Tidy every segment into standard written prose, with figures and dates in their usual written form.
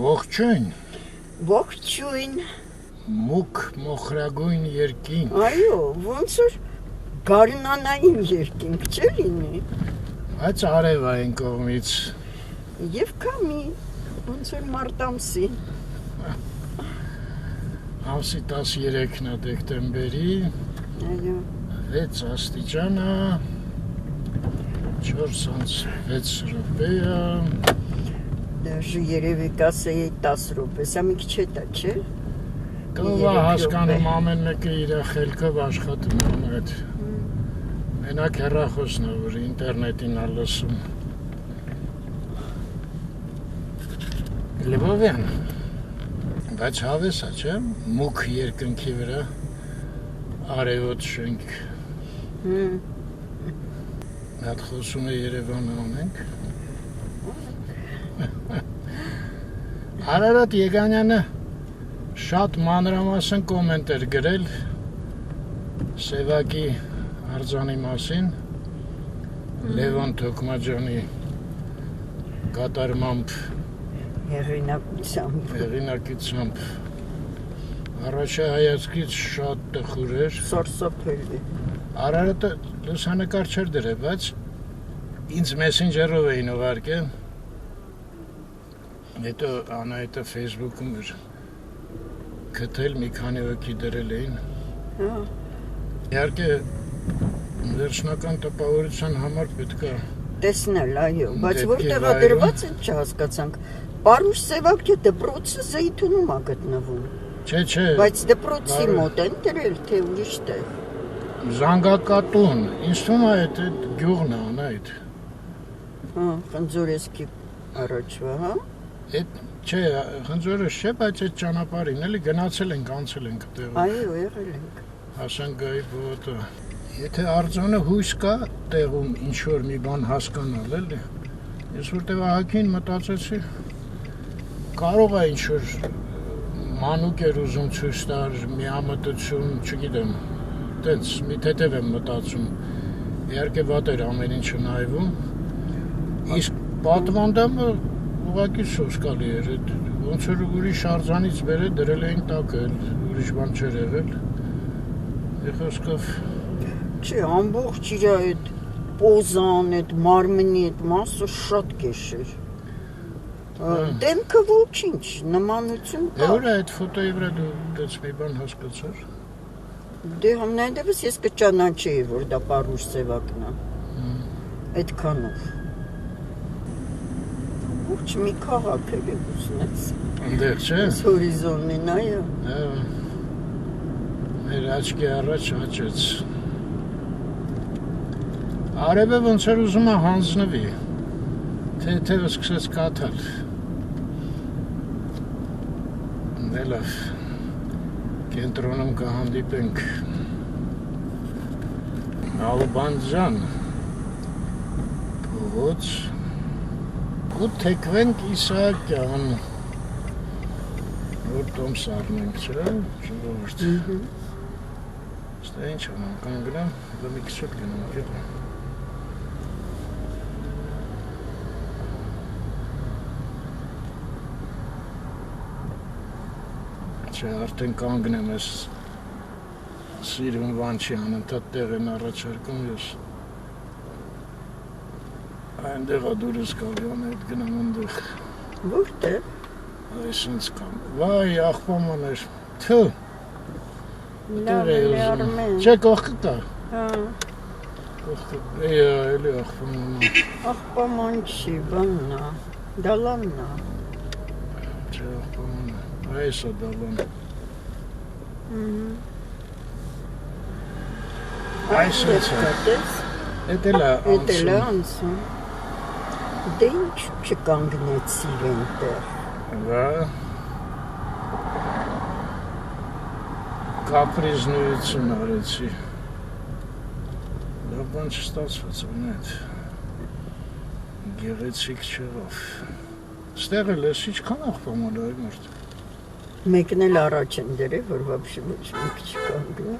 Ողջույն։ Ողջույն։ Մուկ մոխրագույն երկինք։ Այո, ոնց որ գարնանային երկինք չէ լինի։ Բայց արև այն կողմից։ Եվ քամի, ոնց որ մարտ ամսին։ Ամսի 13-ն է դեկտեմբերի։ Այո։ 6 աստիճան է։ 4:06 րոպե։ Դաժե երևի կասեի 10 րոպե, սա մի քիչ հետա, չէ։ Կողա հասկանում ամեն մեկը իր խելքով աշխատում է այդ։ Մենակ հեռախոսն է, որ ինտերնետին է լսում։ Լեբովյան։ Բայց հավես է, չէ՞, մուկ երկնքի վրա արևոտ շենք։ Այդ խոսում է Երևանը անենք։ Արարատ Եգանյանը շատ մանրամասն կոմենտ էր գրել Սևակի արձանի մասին, Լևոն Թոքմաջյանի կատարմամբ հեղինակությամբ առաջի հայացքից շատ տխուր էր, սարսափելի։ Արարատը լուսանկար չէր դրել, բայց ինձ մեսենջերով էին ուղարկել, հետո Անահիտը Facebook-ում էր գտել, մի քանի հոգի դրել էին։ Իհարկե վերջնական տպավորության համար պետք է տեսնել, այո, բայց որտեղ է դրված է չհասկացանք։ Պարուշ Սևակի դպրոցը Զեյթունում է գտնվում։ Չէ, բայց դպրոցի մոտ են դրել, թե ուրիշ տեղ։ Զանգակատուն, ինձ թվում է այդ գյուղն է, Անահիտ։ Խնձորեսկի առաջվա, հա։ Այդ չէ, Խնձորես չէ, բայց այդ ճանապարհին էլի գնացել ենք, անցել ենք այդտեղ։ Այո, եղել ենք։ Հասանգայի բոտը։ Եթե արձանը հույս կա տեղում ինչ որ մի բան հասկանալ, էլի։ Ես որտեղ ահագին մտածեցի, կարող է ինչ որ մանուկ էր ուզում ցույց տալ, միամտություն, չգիտեմ, տենց մի թեթև եմ մտածում։ Իհարկե վատ էր ամեն ինչը նայվում։ Իսկ պատվանդամը ուղղակի սոսկալի էր, ոնց որ ուրիշ արձանից բերել դրել էին տակը, ուրիշ բան չէր եղել։ Խոսքով Չէ, ամբողջ իր այդ պոզան, այդ մարմնի այդ մասը շատ կեշ էր։ Դեմքը ոչինչ, նմանություն կա։ Դե ուր է այդ ֆոտոյի վրա դու դες մի բան հասկացար։ Դե համենայնդեպս ես կճանաչեի, որ դա Պարուշ Սևակն է։ Այդքանով։ Ոչ մի քաղաք էլ ուզնեց։ Այնտեղ չէ։ Հորիզոնին, այո։ Մեր աչքի առաջ աճեց։ Արևը ոնց էր ուզում է հանձնվի, թեթևը սկսեց կաթալ։ Դե լավ, կենտրոնում կհանդիպենք։ Ալբանջան, փողոց, ու թեքվենք Իսահակյան, որ տոմս առնենք, չէ՞, ժողովուրդ։ Ստե ինչ անեմ, կանգնեմ, դա մի քիչ էլ գնամ, գետը։ Չէ, արդեն կանգնեմ ես սիրուն վանչի անընդհատ տեղ են առաջարկում ես։ Այնտեղ է դուրս կալյան այդ գնամ ընդեղ։ Որտեղ։ Այս ինձ կամ, վայ, աղբամաներ, թու։ Լավ է արմեն։ Չէ, կողքը կա։ Հա։ Կողքը, էլի աղբաման։ Աղբաման չի, բանն է, դալանն է։ Չէ, աղբաման է, այս է դալան։ Այս է չէ։ Էդ էլ է անցում։ Էդ էլ է անցում։ Դե ինչ չկանգնեցիր այնտեղ։ Վա։ Կապրիզնույություն արեցի։ Դա բան չստացվեց անետ։ Գեղեցիկ չեղավ։ Ստեղ էլ ես ինչքան աղբաման այ մարդ։ Մեկն էլ առաջ են դրել, որ վաբշի ոչ մի քիչ կանգնի։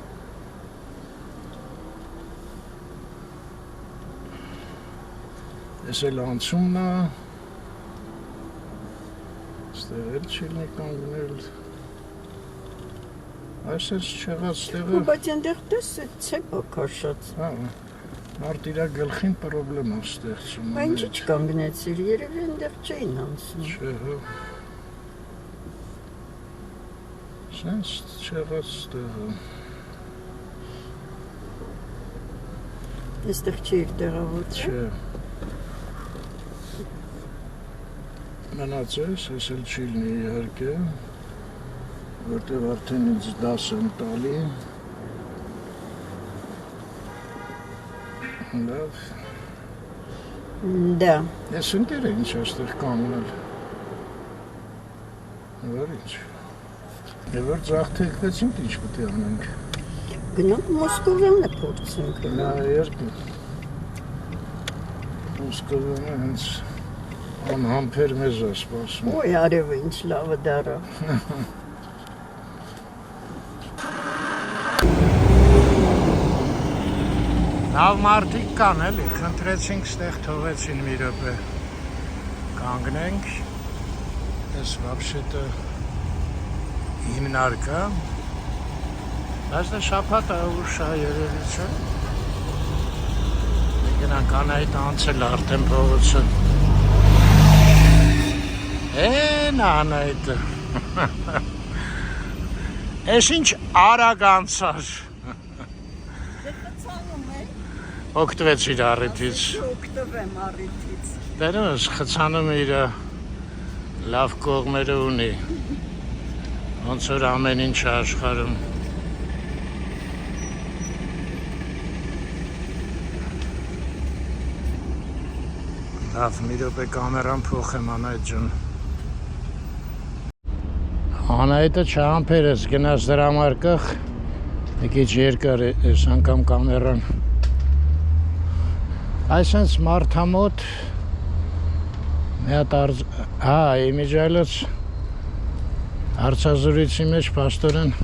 Ես էլ անցումն է, Ստեղել չիլնի կանգնել։ Այսպես չեղած ստեղը։ Բայց այնտեղ տես է ցեպը քաշած։ Հա։ Մարդ իրա գլխին պրոբլեմ է ստեղծում։ Բայց ինչ կանգնեցիր, երևի այնտեղ չէին անցնում։ Չէ, հա։ Սենց չեղած ստեղը։ Այստեղ չի իր տեղավորը։ Չէ։ Մնացես, ես էլ չի լինի իհարկե, որտեղ արդեն ինձ դաս եմ տալի։ Լավ։ Դա։ Ես ընտեր է ինչ այստեղ կանգնել։ Որ ինչ։ Եվ որ ձախ թեքվեցինք, ինչ պետք է անենք։ Գնանք Մոսկովյան է փորձենք։ Նա երկու։ Մոսկովյանը հենց անհամբեր մեզ է սպասում։ Ոյ արևը ինչ լավը դարա։ Լավ մարդիկ կան էլի, խնդրեցինք ստեղ թողեցին մի րոպե կանգնենք, ես վաբշետը հիմնարկա, բայց դա շաբաթ ուշ է երևի չէ, գնանք Անահիտ անցել արդեն փողոցը, են Անահիտը, ես ինչ արագ անցար, օգտվեցիր առիթից։ Օգտվեմ առիթից։ Դերում ես խցանում իր լավ կողմերը ունի, ոնց որ ամեն ինչ աշխարհում։ Լավ, մի րոպե կամերան փոխեմ Անահիտ ջան։ Անահիտը չհամբերես, գնաց դրամարկղ, մի քիչ երկար էս անգամ կամերան։ Այսենց մարդամոտ մի հատ իմիջայլոց հարցազրույցի մեջ պաստորեն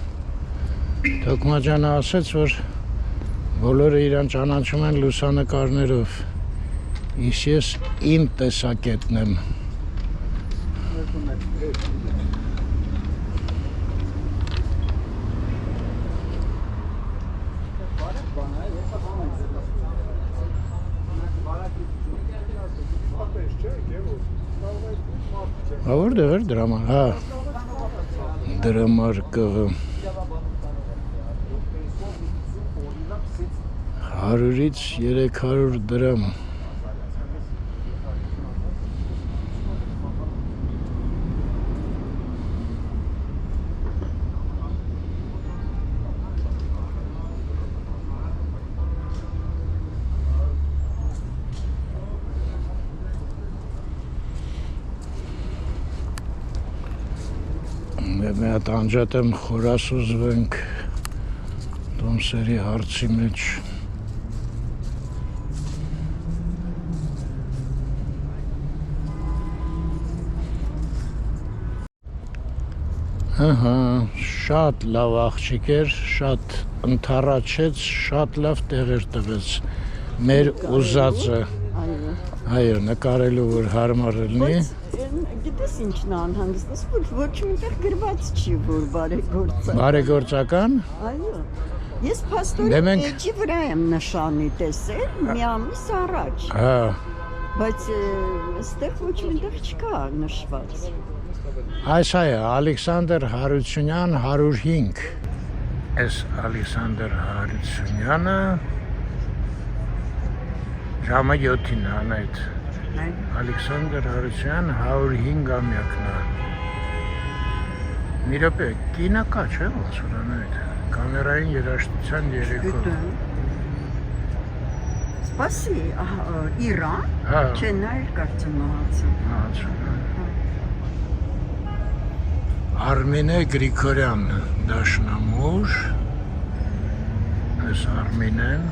Թոքմաջյանը ասեց, որ բոլորը իրան ճանաչում են լուսանկարներով, իսկ ես իմ տեսակետն եմ։ Որտեղ էր դրամա, հա, դրամարկղը 100-ից 300 դրամ։ Մի հատ անջատեմ խորասուզվենք Տոմսերի հարցի մեջ։ Ահա, շատ լավ աղջիկ էր, շատ ընդառաջեց, շատ լավ տեղեր տվեց։ Մեր ուզածը, այո, նկարելու որ հարմար լինի։ Գիտես ինչն է անհանգստս, որ ոչ միտեղ գրված չի, որ բարեգործական։ Բարեգործական։ Այո։ Ես փաստորեն էջի վրա եմ նշանի տեսել մի ամիս առաջ։ Հա։ Բայց այստեղ ոչ միտեղ չկա նշված։ Այս այո, Ալեքսանդր Հարությունյան 105։ Այս Ալեքսանդր Հարությունյանը ժամը 7-ին Անահիտ։ Ալեքսանդր Հարությունյան 105-ամյակն է։ Մի րոպե, կինը կա չէ՞ ոնց որ Անահիտ։ Կամերային երաժշտության երեկո։ Սպասի, Իրան։ Հա։ Չէ, նա էր կարծում մահացել։ Արմինե Գրիգորյան, դաշնամուր, այս Արմինեն,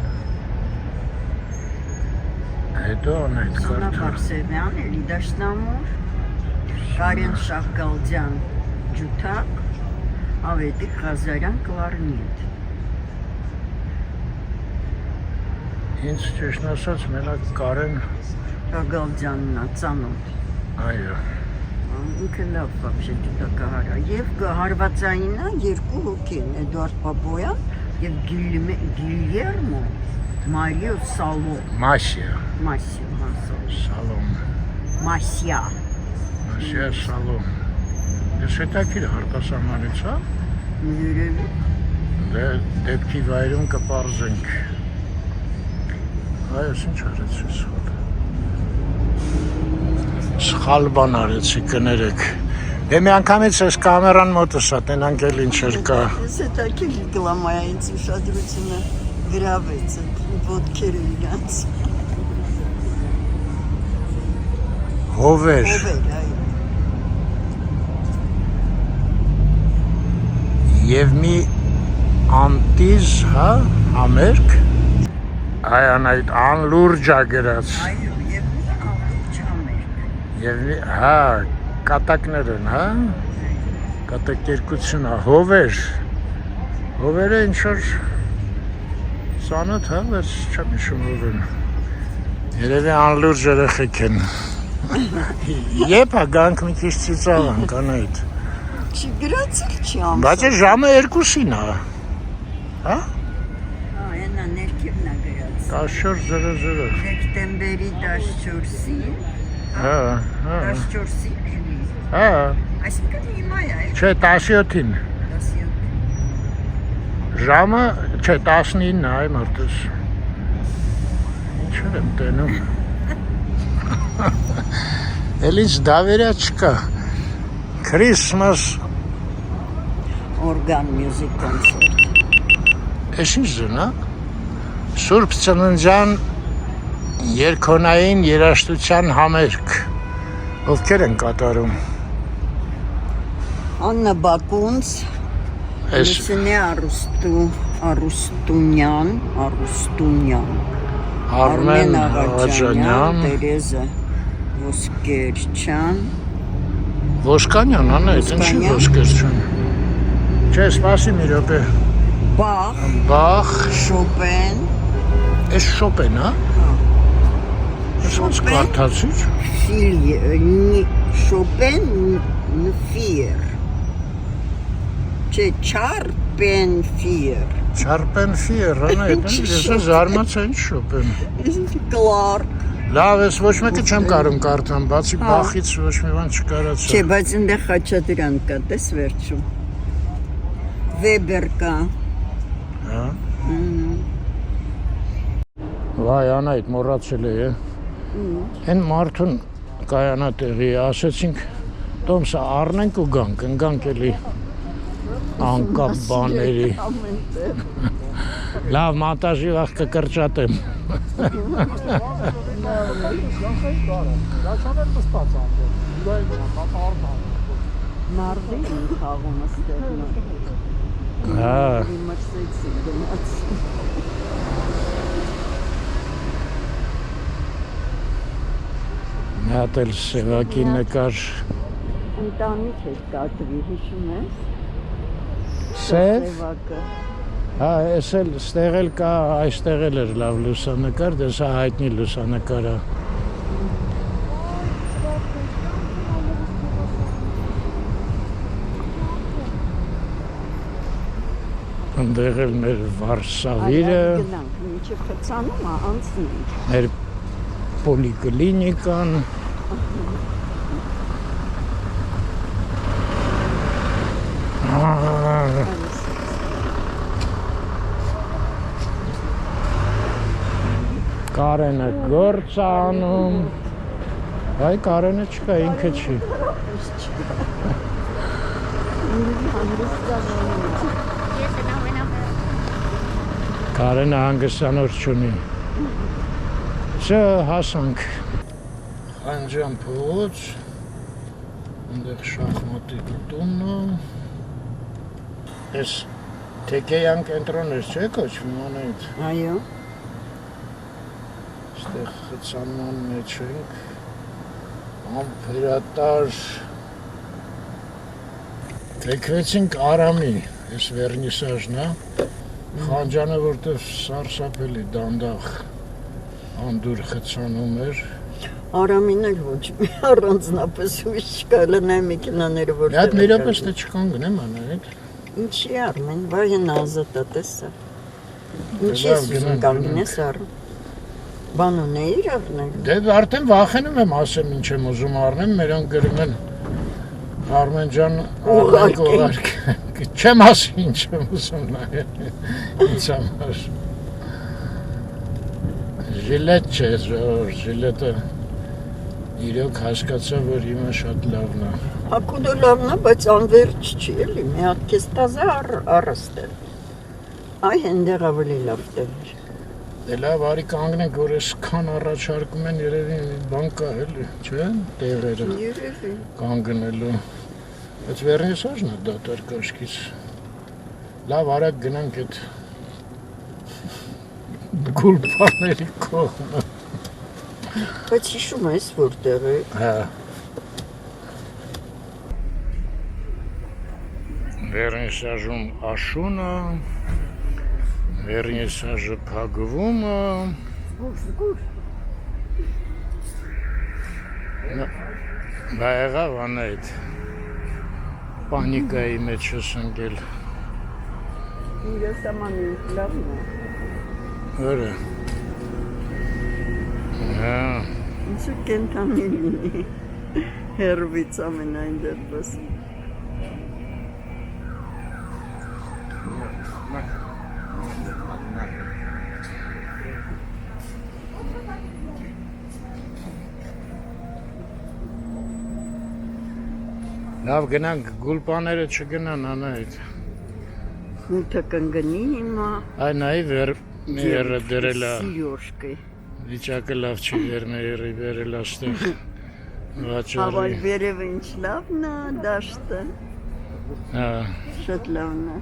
հետո Անահիտ Սոնա կարդա։ Բարսեղյան, էլի դաշնամուր, Կարեն Շահգալդյան, ջութակ, Ավետիք Ղազարյան, կլարնիետ։ Ինձ ճիշտ ասած մենակ Կարեն Շահգալդյանն է, ծանոթ։ այո, ինքը լավ вообще դիտա կհարա։ Եվ հարվածայինը երկու հոգի են, Էդուարդ Պապոյան եւ Գիլյերմո Մարիո Սալո։ Մասիա Սալոմ։ Մասիա Սալոմ։ Ես հետաքրիր հարտասահմանից, հա։ Երևի։ Դե դեպքի վայրում կպարզենք։ Այս ինչ արեցի սխալ։ Սխալ բան արեցի, կներեք։ Դե մի անգամից այս կամերան մոտս է, տենանք էլ ինչեր կա։ Ես հետաքրիր գլամայից ուշադրությունը գրավեց այդ ոտքերը իրանց։ Հովեր։ այո։ Եվ մի անտիզ, հա, համերգ։ Այն այդ անլուրջ է գրած։ Այո, եւ մի ամբողջ համերգ։ Եվ մի, հա, կատակներ են, հա։ Կատակերկություն է, հովերը ինչ-որ սանոտ, հա, բայց չեմ հիշում ով են։ Երևի անլուրջ երեխեք են։ Եփ է գանք մի քիչ ծիծաղանք անայդ։ Չի գրացել չի ամսը։ Բայց է ժամը 2-ին է։ Հա? Այնա ներքևն է գրած։ 14:00։ Դեկտեմբերի 14-ին։ Հա, 14-ի։ հա։ Այսինքն հիմա է։ Չէ, 17-ին։ 17։ Ժամը, չէ, 19-ն է, այ մարդուս։ Ինչ եմ տենում։ Էլ ինչ դավերյա չկա։ Christmas Organ music concert։ Էս ինչ զն, հա? Սուրբ ծննդյան երկոնային երաժշտության համերգ։ Ովքեր են կատարում։ Աննա Բակունց, Լուսինե Արուստունյան, Արմեն Աղաջանյան, Տերեզա Ոսկերչյան, Ոսկանյան, անա, այդ ինչի Ոսկերչյան։ Չէ, սպասի մի րոպե։ Բախ, Շոպեն, Էս Շոպեն, հա? Էս ոնց կարդացիր։ Շոպեն Նֆիեր։ Չէ, Չարպենֆիեր։ Չարպենֆիեր, անա, այդ ես զարմացա ինչ Շոպեն։ Կլարկ։ Լավ, ես ոչ մեկը չեմ կարում կարդամ, բացի Բախից ոչ մի բան չկարացա։ Չէ, բայց այնտեղ Խաչատրյան կա, տես վերջում։ Վեբեր կա։ Հա։ Վայ, անայդ մոռացել է։ Այն մարդուն կայանատեղի ասեցինք, Տոմսը առնենք ու գանք, ընկանք էլի անկապ բաների։ Լավ, մատաժի վաղ կկրճատեմ։ Նարդին խաղում ստեղնում։ Հա։ Մրսեցի գնաց։ Մի հատ էլ սևակի նկար։ Ընտանիք է կատվի, հիշում ես։ Սև։ Սևակը։ Հա, ես էլ ստեղ էլ կա, այստեղ էլ էր լավ լուսանկար, դե սա հայտնի լուսանկար է։ Ընդեղ էլ մեր Վարշավիրը, Գնանք, մինչև խցանում է, անցնենք։ մեր պոլիկլինիկան, Կարենը գործ է անում, այ Կարենը չկա, ինքը չի։ Կարենը հանգստանոց չունի։ Չէ, հասանք։ Խանջան փողոց, ընդեղ շախմատի տունն է։ Ես Թեկեյան կենտրոն էր, չէ՞ կոչվում անայդ։ Այո։ Այստեղ խցանման մեջ ենք, ամպերատար, թեքվեցինք Արամի, ես վերնիսաժն է, Խանջանը որտև սարսափելի դանդաղ անդուր խցանում էր։ Արամին էլ ոչ մի առանձնապես հույս չկա, լնայ մեքենաները Մի հատ մի րոպե ստե չկանգնեմ անարեք։ Ինչի Արմեն, վայեն ազատ է տեսա։ Ինչի ես ուզում կանգնես Արմ։ Բան ունեիր առնել։ Դե արդեն վախենում եմ ասեմ ինչ եմ ուզում առնեմ, մերոնք գրում են Արմեն ջան, ուղարկեք։ Չեմ ասի ինչ եմ ուզում նայել։ Ինձ համար։ Ժիլետ չէ, ժիլետը իրոք հասկացա, որ հիմա շատ լավն է։ Հակուդը լավն է, բայց անվերջ չի էլի, մի հատ քեզ տազա առստել։ Այ հենդեղ ավելի լավ տեղ։ Դե լավ, արի կանգնենք, որ այսքան առաջարկում են երևի մի բան կա էլի, չէ՞, տեղերը Երևի։ կանգնելու։ Բայց վերնիսաժն է դատարկ կաշկից։ Լավ, արագ գնանք այդ գուլպաների կողմը։ Բայց հիշում ես որտեղ է։ Հա։ Վերնիսաժում աշունը, վերնիսաժը փակվում է։ Զգուշ։ Բա եղավ անայդ պանիկայի մեջ ես ընկել։ Ես ամանին լավն է։ Որը։ Հա։ Ինչու կենթանի լինի։ Հերվից ամենայն դեպս։ Լավ գնանք, գուլպաները չգնան անայդ։ Մութը կնգնի հիմա։ Այ նայի վերմերը դրելա։ Սիրոշկի։ Վիճակը լավ չի վերմերի վերել աստեղ։ Հավալ Վաճարի։ վերևը ինչ լավն է, դաշտը։ Հա։ Շատ լավն է։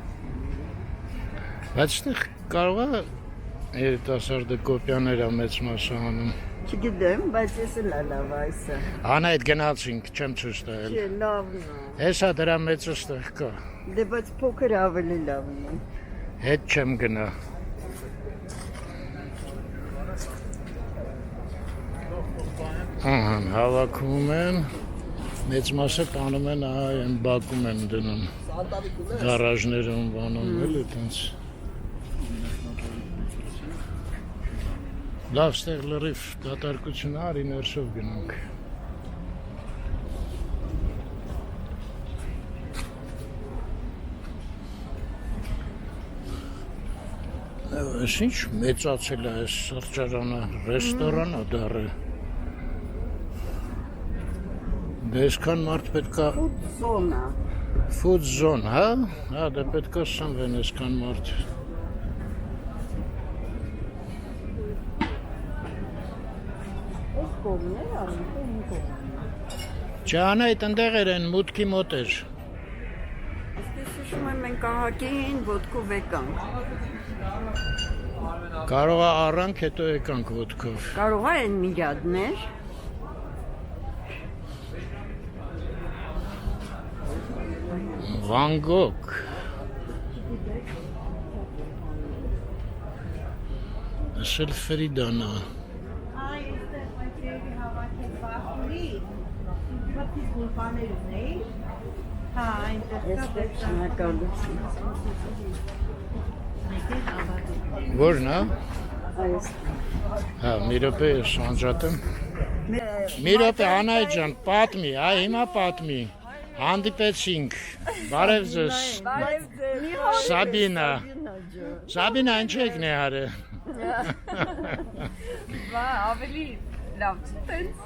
Բայց այդտեղ կարող է երիտասարդը կոպիաներ մեծ մասը անում։ Չգիտեմ, բայց ես էլ լավ այսը։ Անայդ գնացինք, չեմ ցույց տվել։ Չէ, լավն է։ Հեսա դրա մեծը ստեղ կա։ Դե բայց փոքր ավելի լավն է։ Հետ չեմ գնա։ Ահա, հավաքում են, մեծ մասը տանում են, այն բակում են դնում, գարաժներում բանում էլ այդպես։ Լավ, ստեղ լրիվ դատարկություն արի ներսով գնանք։ Այս ինչ մեծացել է այս սրճարանը, ռեստորան է դառը։ Դե այսքան մարդ պետքա Զոնա։ food zone, հա? Հա, դե պետքա սնվեն այսքան մարդ։ Այս կողմն է, արին կողմն։ Ջան, այդ ընդեղ են մուտքի մոտ էր։ Աստես հիշում եմ մենք ահագին ոտքով եկանք։ Կարող է առանք, հետո եկանք ոտքով։ Կարող է են միրադներ։ Վան Գոգ։ Ասել Ֆրիդան է։ Այստեղ շնորհակալություն։ Որն է։ Այս Հա, մի րոպե ես անջատեմ։ Մի րոպե Անայ ջան, պատմի, այ հիմա պատմի։ Հանդիպեցինք։ Բարև ձեզ։ Սաբինա։ Սաբինա, ինչ եք նեհարը։ Բա ավելի լավ տենց։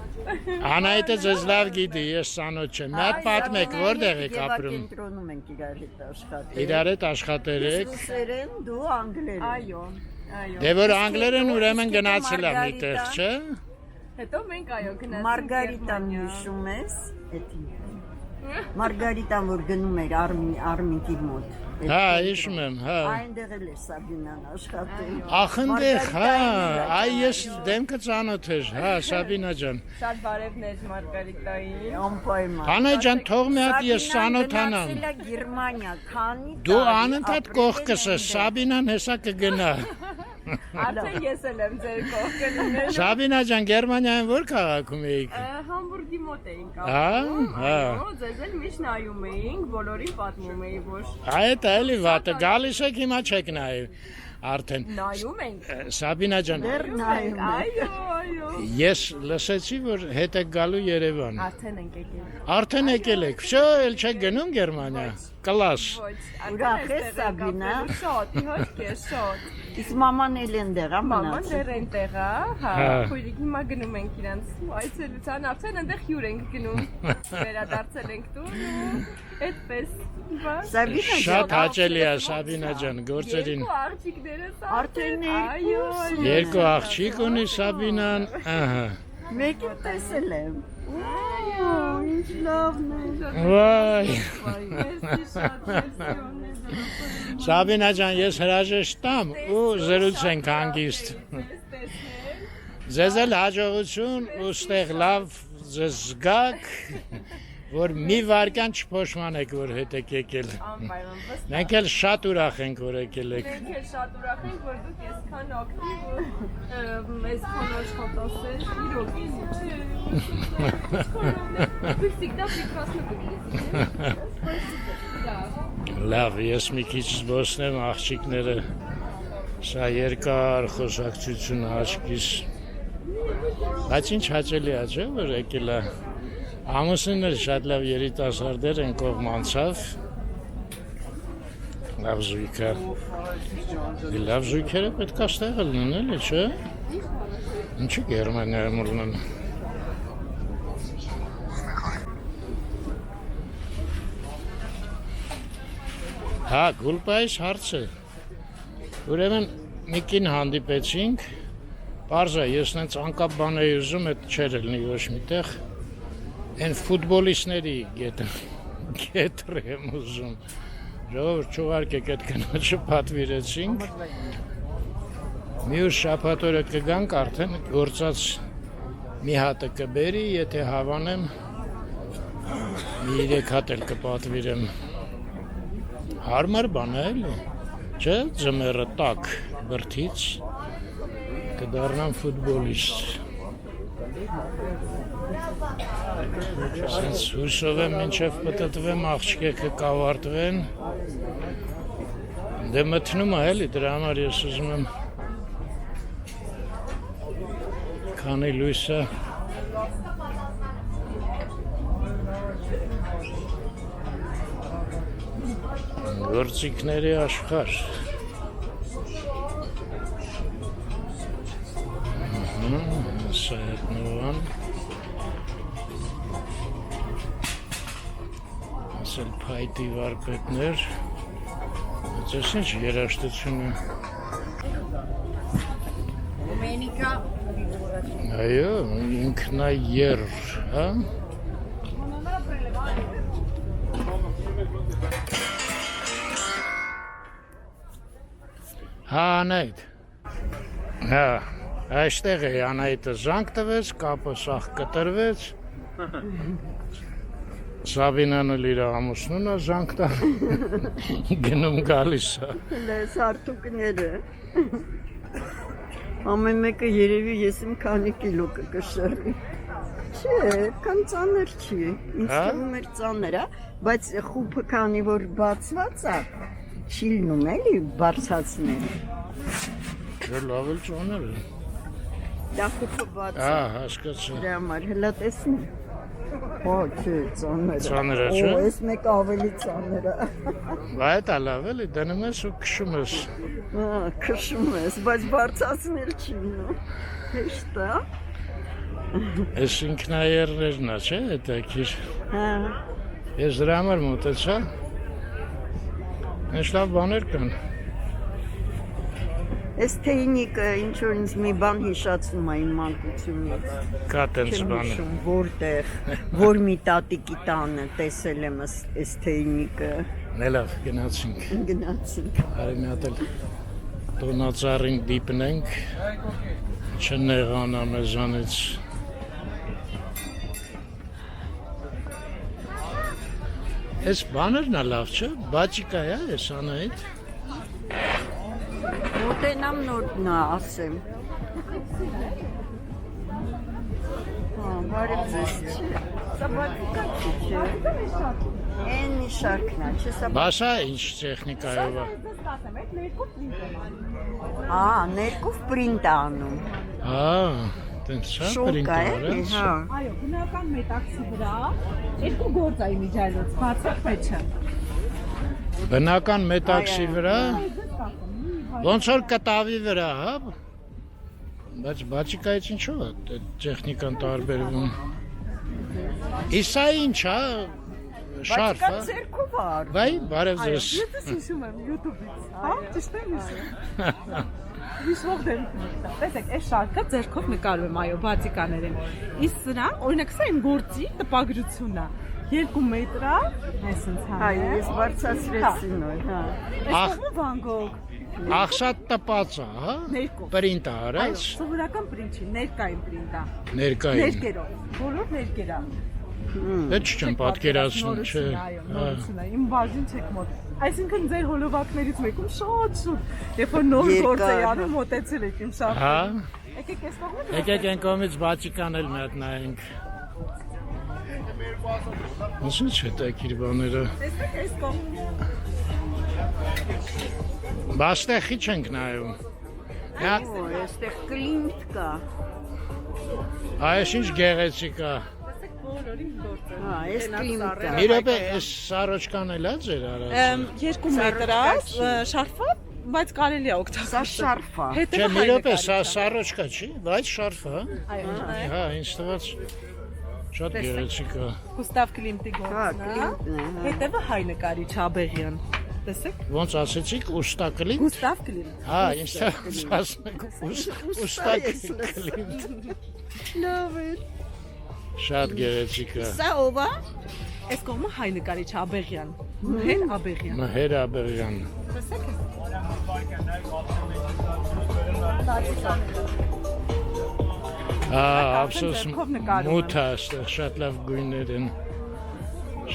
Անայտը ձեզ լավ գիտի, ես ծանոթ չեմ։ Մի հատ պատմեք, որտեղ եք ապրում։ Կենտրոնում ենք իրար հետ աշխատել։ Իրար հետ աշխատել եք։ Ռուսերեն, դու անգլերեն։ Այո, այո։ Դե որ անգլերեն ուրեմն գնացել եմ միտեղ, չէ՞։ Հետո մենք այո գնացինք Մարգարիտան հիշում ես, էդի։ Մարգարիտան որ գնում էր Արմինկի մոտ։ Հա, հիշում եմ, հա։ Այնտեղ էլ էր Սաբինան աշխատել։ Ախնդեղ, հա, այ ես դեմքը ծանոթ էր, հա, Սաբինա ջան։ շատ բարևներ Մարգարիտային։ Անպայման։ Անայ ջան, թող մի հատ ես ծանոթանամ։ Գնացել է Գերմանիա, քանի Դու անընդհատ կողքս ես, Սաբինան հեսա կգնա։ Արդեն ես էլ եմ ձեր կողքը լինել։ Սաբինա ջան, Գերմանիայում որ քաղաքում էիք։ Համբուրգի մոտ էինք Հա, հա։ Ձեզ էլ միշտ նայում էինք, բոլորին պատմում էի, որ Այդ էլի վատը, գալիս եք հիմա չեք նայում։ Արդեն նայում ենք։ Սաբինա ջան, Դեռ նայում է։ Այո։ ես լսեցի, որ հետ եք գալու Երևան։ Արդեն ենք եկել։ Արդեն եկել եք։ Վсё, էլ չեք գնում Գերմանիա։ Կլաս։ Ոչ, Ուրախ ես, Սաբինա։ Շատ, իհարկե, շատ։ Իսկ մաման էլ ընդեղ է Մաման մնացել։ դեռ այնտեղ է, հա։ Հա։ Քույրիկ հիմա գնում ենք իրանց այցելության, արդեն այնտեղ հյուր ենք գնում։ Վերադարձել ենք տուն ու այդպես։ Սաբինա Շատ ջան, հաճելի է Սաբինա ջան, գործերին։ Երկու աղջիկներս Արդեն այո, այո։ Երկու աղջիկ ունի Սաբինան, ահա։ մեկը տեսել եմ։ Այո, ինչ լավն է։ Վայ։ Մերսի շատ, մերսի Սաբինա ջան, ես հրաժեշտ տամ ու զրուցենք հանգիստ։ Ձեզ էլ հաջողություն ու ստեղ լավ ձեզ զգաք, որ մի վարկան չփոշմանեք, որ հետ եք եկել։ Անպայման վստահ։ Մենք էլ շատ ուրախ ենք, որ եկել եք։ Մենք էլ շատ ուրախ ենք, որ դուք այսքան ակտիվ ու այսքան աշխատասեր, իրոք Вы всегда прекрасно выглядите. Լավ, ես մի քիչ զբոսնեմ աղջիկները։ Սա երկար խոսակցություն աչքիս։ Բայց ինչ հաճելի է, չէ՞ որ եկել է։ Ամուսինն էլ շատ լավ երիտասարդեր են, կողմ անցավ։ Լավ զույգ է։ Լավ զույգերը պետք է ստեղ լինեն, էլի, չէ՞։ Ինչի Գերմանիայում լինեն։ Հա, գուլպայիս հարցը։ Ուրեմն մի կին հանդիպեցինք, պարզ է, ես նենց անկապ բան էի ուզում, էդ չէր ելնի ոչ միտեղ, են ֆուտբոլիստների գետր եմ ուզում, ժողովուրդ չուղարկեք էդ կնոջը պատվիրեցինք, մի ուր շաբաթ օրը կգանք, արդեն գործած մի հատը կբերի, եթե հավանեմ, մի 3 հատ էլ կպատվիրեմ, հարմար բան է էլի, չէ, ձմեռը տաք բրդից, կդառնամ ֆուտբոլիստ։ Սենց հուսով եմ մինչև պտտվեմ աղջիկը կավարտվեն, դե մտնում է էլի, դրա համար ես ուզում եմ քանի լույսը գործիքների աշխարհ։ Սա է նոան։ Ասել փայտի վարպետներ։ Այս ինչ երաժշտություն է։ Մենիկա Այո, ինքնաերր, հա։ Հա, Անայդ։ Հա, այստեղ է Անայդը զանգ տվեց, կապը սաղ կտրվեց։ Սաբինան էլ իր ամուսնուն է զանգ տա։ Գնում գալիս է։ լես հարթուկները։ Ամեն մեկը երևի ես իմ քանի կիլո կկշռի։ Չէ, կան ծանր չի։ Ինձ Հա? թվում էր ծանր է, բայց խուփը քանի որ բացված է, չի լինում էլի բարձացնել։ Չէ, լավ էլ ծանր է։ Դա խուփը բաց է։ Ահա, հասկացա։ Դրա համար հլա տեսնի։ Հո, չէ, ծանր է։ Ծանր է, չէ՞։ Օ, այս մեկ ավելի ծանր է։ Այդ է լավ էլի, դնում ես ու քշում ես։ Հա, քշում ես, բայց բարձացնել չի լինում։ Հեշտ է։ Այս ինքնաերներն է, չէ՞, հետաքրքիր։ Հա։ Ես դրա համար մոտեցա։ Ինչ լավ բաներ կան։ Այս թեյնիկը ինչ որ ինձ մի բան հիշացնում է իմ մանկությունից։ Կա տենց Չեմ բանը։ հիշում որտեղ, որ մի տատիկի տանը տեսել եմ այս թեյնիկը։ Լավ, գնացինք։ Գնացինք։ Արի մի հատ էլ տոնածառին դիպնենք, չնեղանա մեզանից։ Այս բաներն է լավ, չէ՞, բաճիկա է, այս Անայդ։ Մոտենամ նոր նա ասեմ։ Բարև ձեզ չի։ Սա բացիկա չի։ Են շարքնա, չի սա։ Բասա ինչ տեխնիկայով է։ Ներկով պրինտ անում։ Տենց շա Շոկա պրինտեր է, է։ հա։ Այո, բնական մետաքսի վրա երկու գործ է միջայլոց, բացակ մեջը։ Բնական մետաքսի վրա, ոնց որ կտավի վրա, հա։ Բայց բացիկայից ինչու է տեխնիկան տարբերվում։ Իսա ինչ է, շարֆ Բացիկա է։ ձերքով ար։ Վայ, բարև ձեզ։ Ես հիշում եմ YouTube-ից, հա, ճիշտ եմ հիշում։ Հիշվող դեմքն։ Տեսեք, այս շարքը ձերքով նկարում եմ, այո, բացիկաներին։ Իսկ սրան, օրինակ, սա իմ գործի տպագրությունն է։ 2 մետր է, այսինքն հա։ Այո, ես բարձրացրեցի նոր, հա։ Այս Վան Գոգ, Ախսատ տպած է, հա։ ներկով։ Պրինտ Այո, արած, սովորական պրինտ չի, ներկային պրինտ է։ ներկային։ Ներկերով, բոլոր ներկերա։ Դա չեմ պատկերացնում, չէ։ Այո, նորություն է, իմ բաժին չեք մոտ։ Այսինքն ձեր հոլովակներից մեկում շատ, երբ որ նոր գործ է անում, մոտեցել եք իմ շարքը։ Հա։ Եկեք այս կողմից։ Եկեք այն կողմից բացիկան էլ մի հատ նայենք։ Ոսի չէ տակիր բաները։ Տեսեք այս կողմից։ Բաստեղի չենք նայում։ Հա, Այստեղ կլինտ կա։ այս ինչ գեղեցիկ է։ Տեսեք բոլորին գործը։ Հա, այս կլինտ կա։ Մի րոպե, այս սարոճկան էլ է ձեր արած։ 2 մետր է, շարֆը, բայց կարելի է օգտագործել։ Սա շարֆ է։ Չէ, մի րոպե, սա սարոճկա չի, բայց շարֆ է։ Այո, Հա, ինձ թվաց շատ գեղեցիկ է։ Գուստավ Կլիմտի Հա, գործն է։ կլինտն է, հա։ Հետևը հայ նկարիչ Աբեղյան։ Տեսեք։ Ոնց ասեցիք, ուստակլի։ Գուստավ Կլիմտ։ Հա, ինձ թվաց ասնեք ուստակլի։ Love it։ Շատ գեղեցիկ է։ Սա ով է։ Այս կողմը հայ նկարիչ Աբեղյան։ Հեն Աբեղյան։ Մհեր Աբերյան։ Տեսեք։ Հա, ափսոս ձեռքով նկարում մութ է, այստեղ շատ լավ գույներ են։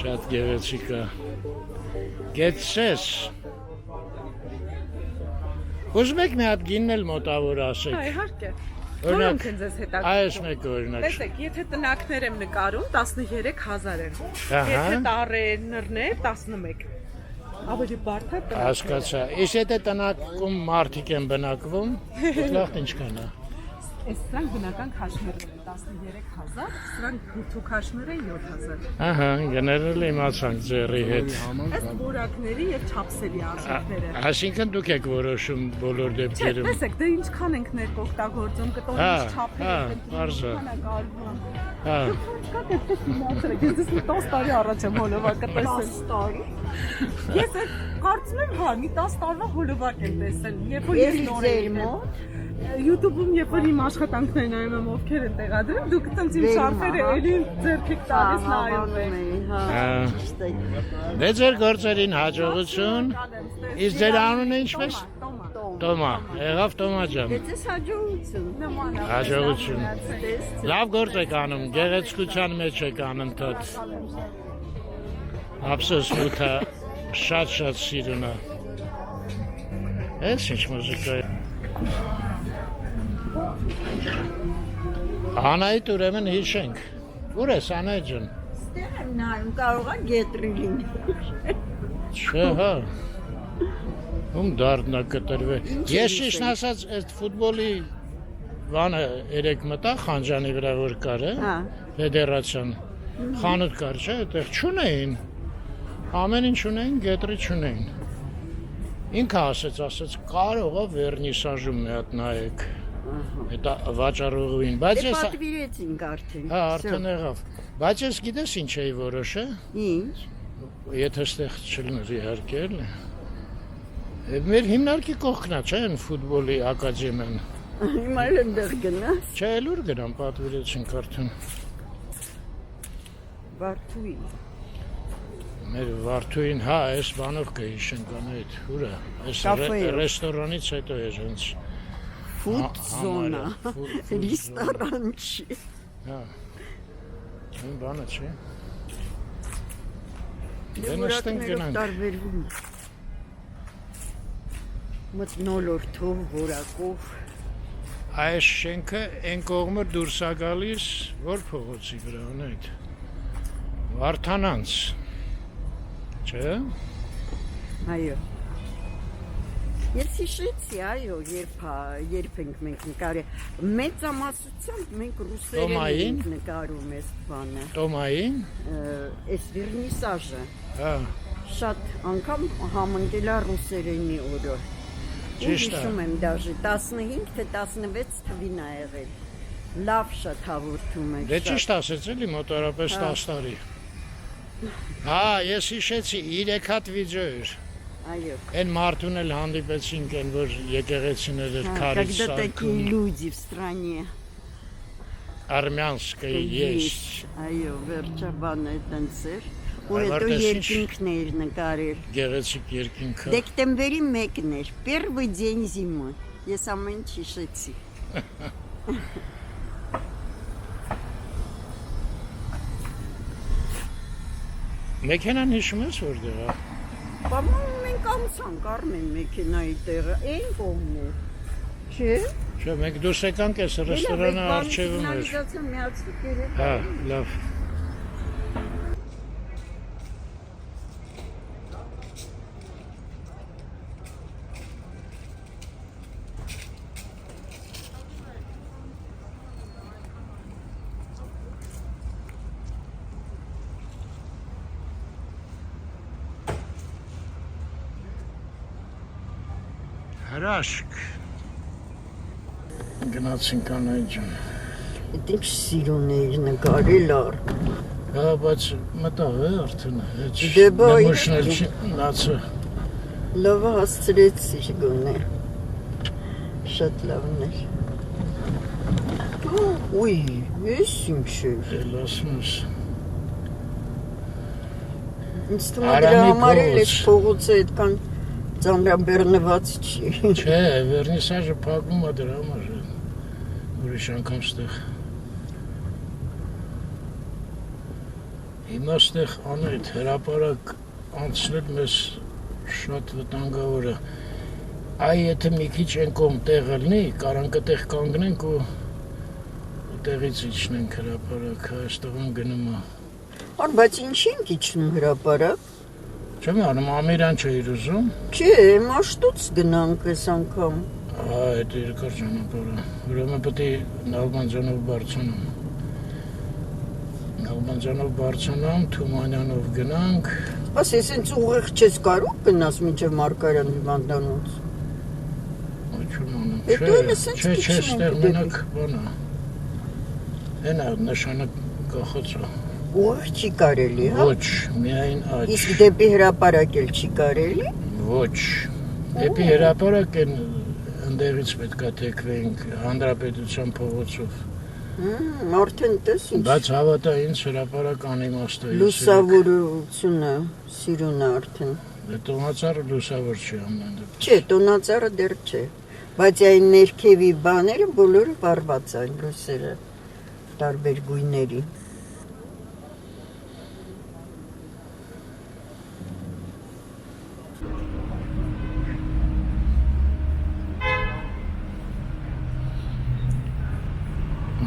Շատ գեղեցիկ է։ Գեցես։ Ուզում եք մի հատ գինն էլ մոտավոր Հա, ասեք։ իհարկե։ Օրինակ, Որոնք են ձեզ հետաքրքրում։ այս մեկը օրինակ։ Տեսեք, եթե տնակներ եմ նկարում 13000 են։ Ահա։ Եթե տարեներներ 11։ Ավելի բարդ է տնակ։ Հասկացա։ Իսկ եթե տնակում մարդիկ են բնակվում, լավ ինչքան է։ Այս սրանք բնական քաշմիրներ են 13000, սրանք բութու քաշմիր են 7000։ Ահա, գներել իմացանք ձերի հետ։ Այս որակների եւ չափսերի արժեքները։ Այսինքն դուք եք որոշում բոլոր Չէ, դեպքերում։ տեսեք, դե ինչքան ենք ներք օգտագործում, կտորի Հա, չափեր հա, են, պարզա։ կարվում։ Հա, Կա դեպքեր մնացել, ես դες 10 տարի առաջ եմ հոլովակը տեսել։ 10 տարի։ Ես այդ կարծում եմ, հա, մի 10 տարվա հոլովակ եմ տեսել, երբ որ ես Ես նոր ձեր եմ մոտ։ YouTube-ում երբ որ իմ աշխատանքներն նայում եմ ովքեր են տեղադրում, դուք տենց իմ շարֆերը էլի ձեռքիք տալիս նայում եք։ Հա։ դե ձեր գործերին հաջողություն։ Իսկ ձեր անունը ինչպես։ Տոմա, եղավ Տոմա ջան։ Դες հաջողություն։ Հաջողություն։ Լավ գործ եք անում, գեղեցկության մեջ եք անընդհատ։ Ափսոս մութը շատ սիրուն է։ Էս ինչ մուզիկա է։ Անայդ ուրեմն հիշենք։ Ուր ես Անայդ ջան։ Ստեղ եմ նայում, կարող է գետրի լինի։ Չէ, հա։ Ում դարդնա կտրվել։ Ես ճիշտ ասած այդ ֆուտբոլի բանը երեք մտա Խանջանի վրա որ կար, Հա։ ֆեդերացիան։ Խանութ կար, չէ, այդտեղ չունեին։ Ամեն ինչ ունեին, գետրի չունեին։ Ինքը ասաց, կարող է վերնիսաժում մի հատ նայեք։ Դա վաճառողին, բայց Դե ես պատվիրեցինք արդեն։ հա արդեն եղավ։ Բայց ես գիտես ինչ էի որոշը։ Ինչ։ Եթե ստեղ չլներ իհարկե էլի։ Մեր հիմնարկի կողքնա, չէ՞, այն ֆուտբոլի ակադեմիան։ Հիմա էլ եմ դեռ գնաս։ Չէ, լուր գնամ, պատվիրեցինք արդեն։ Վարդուի։ Մեր Վարդուին, հա, այս բանով կհիշենք անայդ, ուրա։ Այս Կաֆեյով։ ռեստորանից հետո է այնց։ Ֆուդ զոնա։ Ֆուդ Ռեստորան չի։ Հա։ Այն բանը չի։ Դե նստենք Որակներով գնանք։ տարբերվում։ մթնոլորտով, որակով։ Այս շենքը այն կողմը դուրս է գալիս, որ փողոցի վրա ունեիդ։ Վարդանանց։ Չէ՞։ Այո։ Ես հիշեցի, այո, երբ ենք մենք նկարել։ Մեծամասնությամբ մենք ռուսերեն ենք նկարում այս բանը։ Տոմային։ Այս վերնիսաժը։ Հա։ Շատ անգամ համընկել է ռուսերենի օրը։ Ճիշտ է։ Հիշում եմ դաժե 15 թե 16 թվին է եղել։ Լավ շատ հաղորդում եք։ Դե ճիշտ ասեց էլի մոտավորապես 10 տարի։ Հա, ես հիշեցի 3 հատ վիդեո էր։ Այո։ Այն մարդուն էլ հանդիպեցինք են, որ եկեղեցիներ քարից Когда такие սարքում։ люди в стране Արմյանսկը есть։ Այո, վերջաբանը այդտենց էր։ Ու Այ, հետո վարդեսի երկինքն էր նկարել։ Գեղեցիկ երկինքը։ Դեկտեմբերի 1-ն էր, первый день зимы։ Ես ամեն ինչ հիշեցի։ Մեքենան հիշում ես որտեղ է։ Բամում մենք անցանք Արմեն մեքենայի տեղը, այն կողմն է։ Չէ՞։ Չէ, մենք դուրս եկանք այս ռեստորանը առջևում էր։ Սիգնալիզացիա միացրուկ էր։ Հա, լավ։ Հրաշք։ Գնացինք անայջան։ Այդ ինչ սիրուն էր նկարել առ։ Հա, բայց մտավ է արդեն։ Դե բա, նմուշնել չի նացը։ Լավ հասցրեցի գոնե։ Շատ լավն էր։ Ուй, ես ինչ էր։ Էլ ասում ես։ Ինձ թվում է դրա համար էլ էս փողոցը այդքան ծանրաբեռնված չի։ Չէ, վերնիսաժը փակվում է դրա համար։ Ուրիշ անգամ ստեղ։ Հիմա ստեղ անայդ հրապարակ անցնել մեզ շատ վտանգավոր է։ Այ եթե մի քիչ են կողմ տեղ լինի, կարանք այդտեղ կանգնենք ու տեղից իջնենք հրապարակ, այստեղում գնում է։ Ան, բայց ինչի ենք իջնում հրապարակ։ Չեմ անում, Ամիրան չէիր ուզում։ Չէ, Մաշտոց գնանք այս անգամ։ Հա, այդ երկար ճանապարհը։ Ուրեմն պետք է Նալբանդյանով բարձրանամ։ Նալբանդյանով բարձրանամ, Թումանյանով գնանք։ Աս ես ինձ ուղիղ չես կարող գնաս մինչև Մարգարյան հիվանդանոց։ Ոչում անում։ Հետո էլ էսենց Չէ, քիչ ստեղ ենք մենակ բան է։ Էնա նշանը կախոցը։ Ուղիղ չի կարելի, հա։ Ոչ, միայն աջ։ Իսկ դեպի հրապարակ էլ չի կարելի։ Ոչ։ Դեպի հրապարակ են ընդեղից պետքա թեքվենք Հանրապետության փողոցով։ Արդեն տես ինչ։ Բայց հավատա ինձ հրապարակ անիմաստ է։ Լուսավորությունը սիրուն է արդեն։ Դե տոնածառը լուսավոր չի ամեն դեպքում։ Չէ, տոնածառը դեռ չէ։ Բայց այն ներքևի բաները բոլորը վառված են լույսերը տարբեր գույների։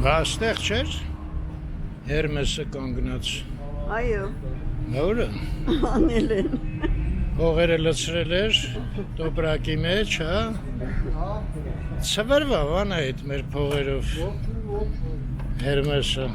Բա ստեղ չէր։ Հերմեսը կանգնած։ Այո, Որը անել են։ հողերը լցրել էր տոպրակի մեջ, հա։ Սվերվավ անա այդ մեր փողերով։ Հերմեսը։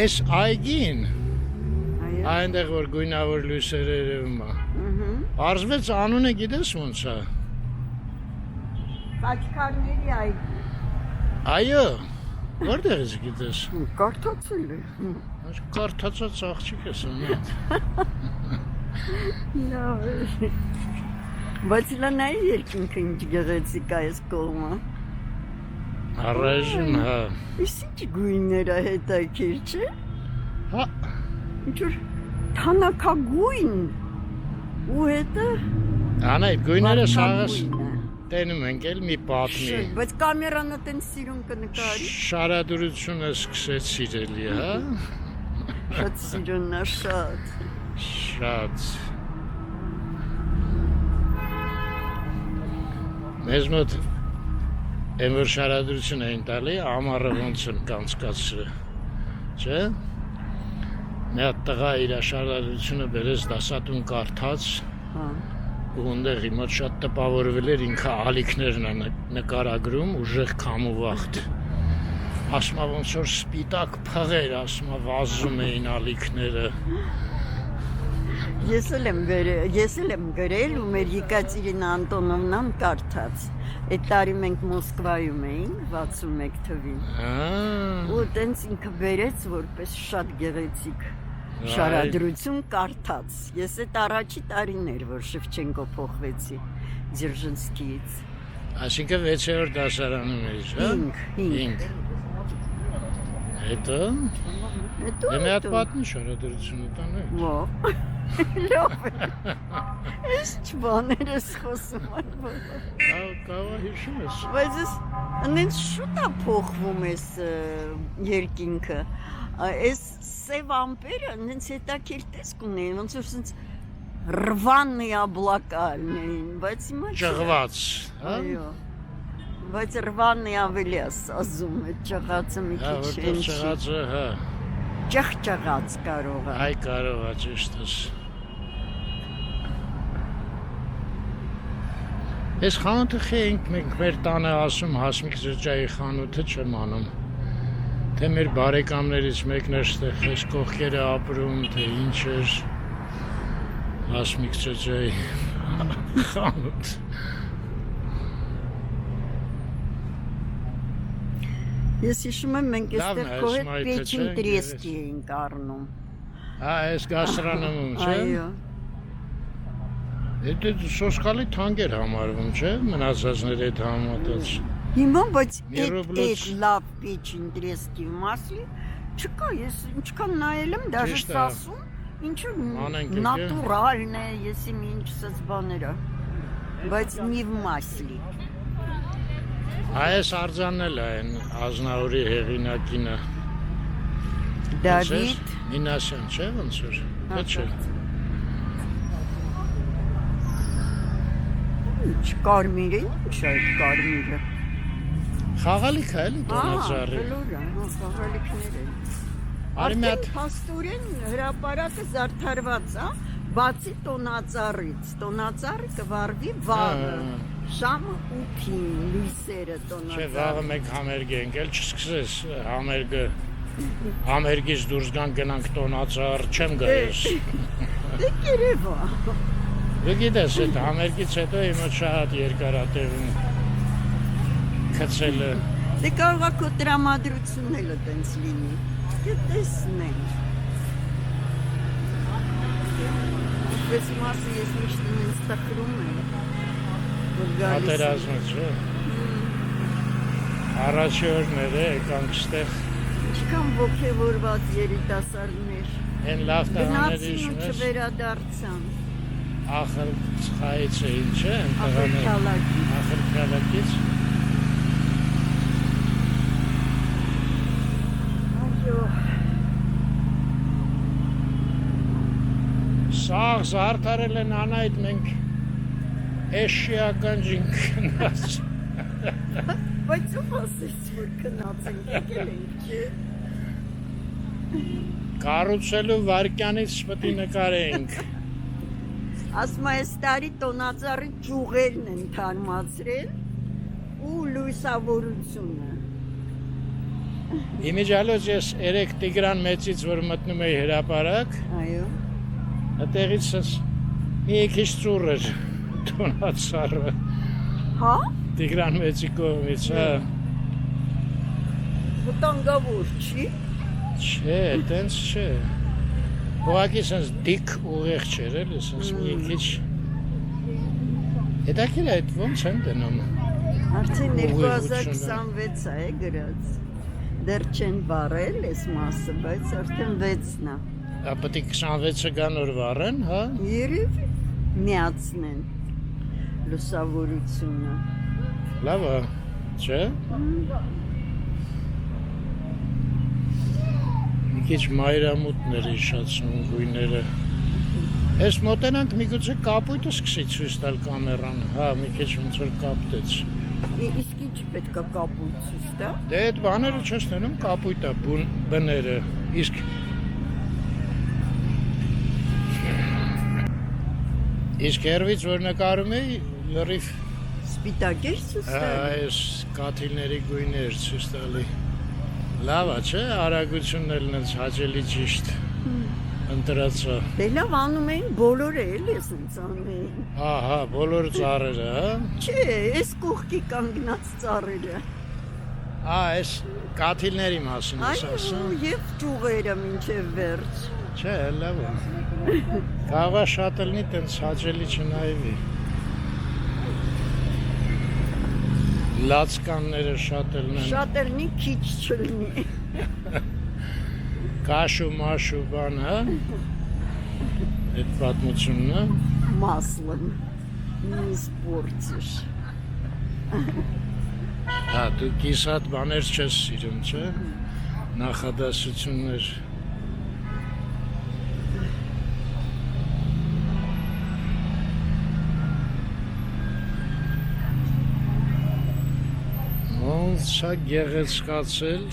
Այս այգին, Այո։ այնտեղ որ գույնավոր լույսերը երևում է։ Արզվեց անունը գիտես ոնց է։ Կաչկարների այգի։ Այո, որտեղից գիտես։ Կարդացել է։ Կարդացած աղջիկ ես ունետ։ Լավ է։ Բայց լանայի երկինքը ինչ գեղեցիկ է այս կողմը։ Առայժմ, հա։ Իսկ ինչ գույներ է հետաքրքիր, չէ։ Հա, Ինչ-որ թանաքագույն ու հետը անայ գույները սաղս վարդագույն է։ տենում ենք էլ մի պատմի։ Բայց կամերան այդեն սիրուն կնկարի։ Շարադրությունը սկսեց սիրելի, հա։ Շատ սիրունն է, շատ։ Շատ։ Մեզ մոտ այն որ շարադրություն էին տալի, ամառը ոնց են կանցկացրը, չէ՞։ Մի հատ տղա իր շարադրությունը բերեց դասատուն կարդաց, Հա։ ու ունդեղի մոտ շատ տպավորվել էր ինքը ալիքներն է նկարագրում, ուժեղ քամու վախտ։ Ասմա ոնց որ սպիտակ փղեր, ասմա վազում էին ալիքները։ Ես էլ եմ գրել ու մեր Եկատերինա Անտոնովնան կարդաց։ Այդ տարի մենք Մոսկվայում էինք 61 թվին։ Ու տենց ինքը բերեց որպես շատ գեղեցիկ շարադրություն կարդաց։ Ես այդ առաջի տարին էր, որ Շևչենկո փոխվեցի Ձերժինսկիից։ Այսինքն 6-րդ դասարանում էիր, հա։ 5։ Հետո մի հատ պատմի շարադրությունը տանեք։ Ո՞։ Լավ է։ Ես չբաներ ես խոսում այլ։ Կավա հիշում ես։ Բայց ես այնց շուտ է փոխվում ես երկինքը։ Այս սև ամպերը այնց հետաքրքիր տեսք ունեն, ոնց որ ասենց ռվաննի աբլակալն էին, բայց հիմա ճղված, հա։ Այո։ Բայց ռվաննի ավելի է ասում, այդ ճղածը մի քիչ Որտեղ ինչ։ ճղածը, հա։ Ճղճղած կարող է։ Այ կարող է, ճիշտ ես։ Այս խանութը խենք մենք մեր տանը ասում Հասմիկ Ջրջայի խանութը չեմ անում։ Թե մեր բարեկամներից մեկն էր ստեղ այս կողքերը ապրում, թե ինչ էր Հասմիկ Ջրջայի խանութ։ Ես հիշում եմ մենք Լավն այստեղ է, քո հետ Սմայթը, Պեչին չէ՞, տրեսկի էինք առնում։ Հա, այս գաստրոնոմում, չէ՞։ Այո։ Դա սոսկալի թանկ էր համարվում, չէ՞, մնացածների հետ համատած։ Հիմա բայց Մի ռուբլոց- այդ լավ Պեչին տրեսկի մասի չկա, ես ինչքան նայել եմ, դաժե Ճիշտ է։ սասում, ինչու Անենք եք, նատուրալն է, ես իմ ինչ սած բաները։ Բայց նիվ մասլի։ Այս արձանն էլ է այն Ազնավուրի հեղինակինը։ Դավիթ Մինասյան, չէ՞ ոնց որ։ Դա չէ։ Ինչ կարմիրը, ինչ է այդ կարմիրը։ Խաղալիք է էլի տոնածառի։ Բլուրը, խաղալիքներ են։ Արի մի հատ Արդեն փաստորեն հրապարակը զարդարված է, բացի տոնածառից։ Տոնածառը կվարվի վաղը։ Ժամը 8-ին լույսերը Չէ, տոնածառ։ վաղը մենք համերգ ենք, էլ չսկսես համերգը։ Համերգից դուրս գանք տոնածառ, չեմ գայես։ Դե կերևա։ Դու գիտես, այդ համերգից հետո հիմա շատ երկար է տևում քցելը։ Դե կարող է քո տրամադրությունն էլ այդպես լինի։ Դե տեսնենք։ Ես մասը ես միշտ ինձ տխրում եմ։ Որ գալիս եմ։ Պատերազմը, չէ։ Առաջի օրներ եկանք ստեղ Ինչքան ոգևորված երիտասարդներ։ են լավ տղաների Գնացին ու շմես չվերադարձան։ ախր ծխայից էին, չէ, են Ախր տղաներ։ քալակի։ Ախր քալակից։ Այո։ Սաղ զարդարել են անայդ մենք էշիական ջինք գնաց։ Բայց ով ասեց, որ գնացին, եկել ենք, չէ։ Կառուցելու վարքյանից պետք է նկարենք։ Ասում եմ, այս տարի տոնածառի ճյուղերն են թարմացրել ու լույսավորությունը։ Իմիջիալոց ես երեք Տիգրան մեծից, որ մտնում էի հրապարակ, Այո։ այդտեղից մի քիչ ծուռ էր տոնածառը։ Հա։ Տիգրան մեծի կողմից, հա։ Վտանգավոր չի։ Չէ, տենց չէ։ Ուղղակի սենց դիք ուղեղ չէր էլի, սենց մի քիչ։ Հետաքրքիր է այդ ոնց են դնում։ Արդեն Ուղղությունն է։ 2026 է գրած։ Դեռ չեն վարել այս մասը, բայց արդեն 6-ն է։ Պետք է 26-ը գան որ վառեն, հա։ Երևի միացնեն լուսավորությունը։ Լավ է, չէ։ Մի քիչ մայրամուտներ իշացնում գույները։ Այս մոտենանք միգուցե կապույտը սկսի ցույց տալ կամերան։ Հա, մի քիչ ոնց որ կապտեց։ Իսկ ինչ պետք է կապույտ ցույց տա։ Դե այդ բաները չես տենում կապույտը, բները։ Իսկ հերվից որ նկարում էի, լրիվ Սպիտակ էր ցույց տա։ այս կաթիլների գույներ ցույց տալի։ Լավ է, չէ՞, արագությունն էլ նենց հաճելի ճիշտ ընտրածա։ Դե լավ անում էին բոլորը էլի ասենց անում։ Ահա, բոլոր ծառերը, հա։ Չէ, այս կողքի կանգնած ծառերը։ Այս կաթիլների մասին ես ասում։ Այո, եւ ճյուղերը մինչև վերջ։ Չէ, լավ է։ Կարող է շատ լինի, տենց հաճելի չնայվի։ Լացկանները շատ լինեն։ Շատ լինի, քիչ չլինի։ Կաշու մաշու բան, հա։ Այդ պատմությունն է։ Маслом. Не испортишь. Հա, դու կիսատ բաներ չես սիրում, չէ՞։ Նախադասություններ։ Ոնց է գեղեցկացել։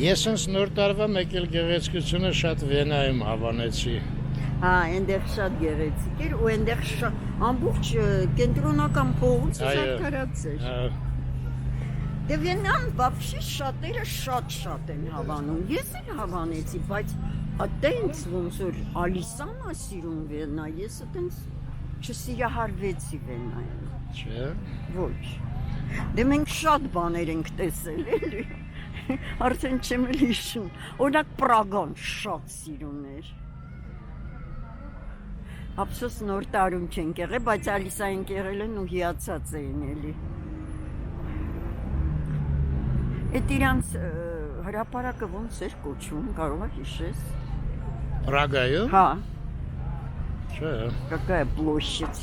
Ես ինձ նոր տարվա մեկ էլ գեղեցկությունը շատ Վենայում հավանեցի։ Հա, այնտեղ շատ գեղեցիկ էր ու այնտեղ ամբողջ կենտրոնական փողոցը զարգարած էր։ Հա, Դե Վենան вообще շատերը շատ են հավանում։ Ես էլ հավանեցի, բայց այտենց ոնց որ Ալիսան է սիրում Վենա, ես այտենց չսիրահարվեցի Վենայում։ չէ։ Ոչ։ Դե մենք շատ բաներ ենք տեսել, էլի։ Արդեն չեմ էլ հիշում։ Օրինակ Պրագան շատ սիրուն էր։ Ափսոս նոր տարում չենք եղել, բայց Ալիսային եղել են ու հիացած էին էլի։ Այդ իրանց հրապարակը ոնց էր կոչվում, կարող ես հիշես։ Պրագայում։ Հա, Չէ։ какая площадь։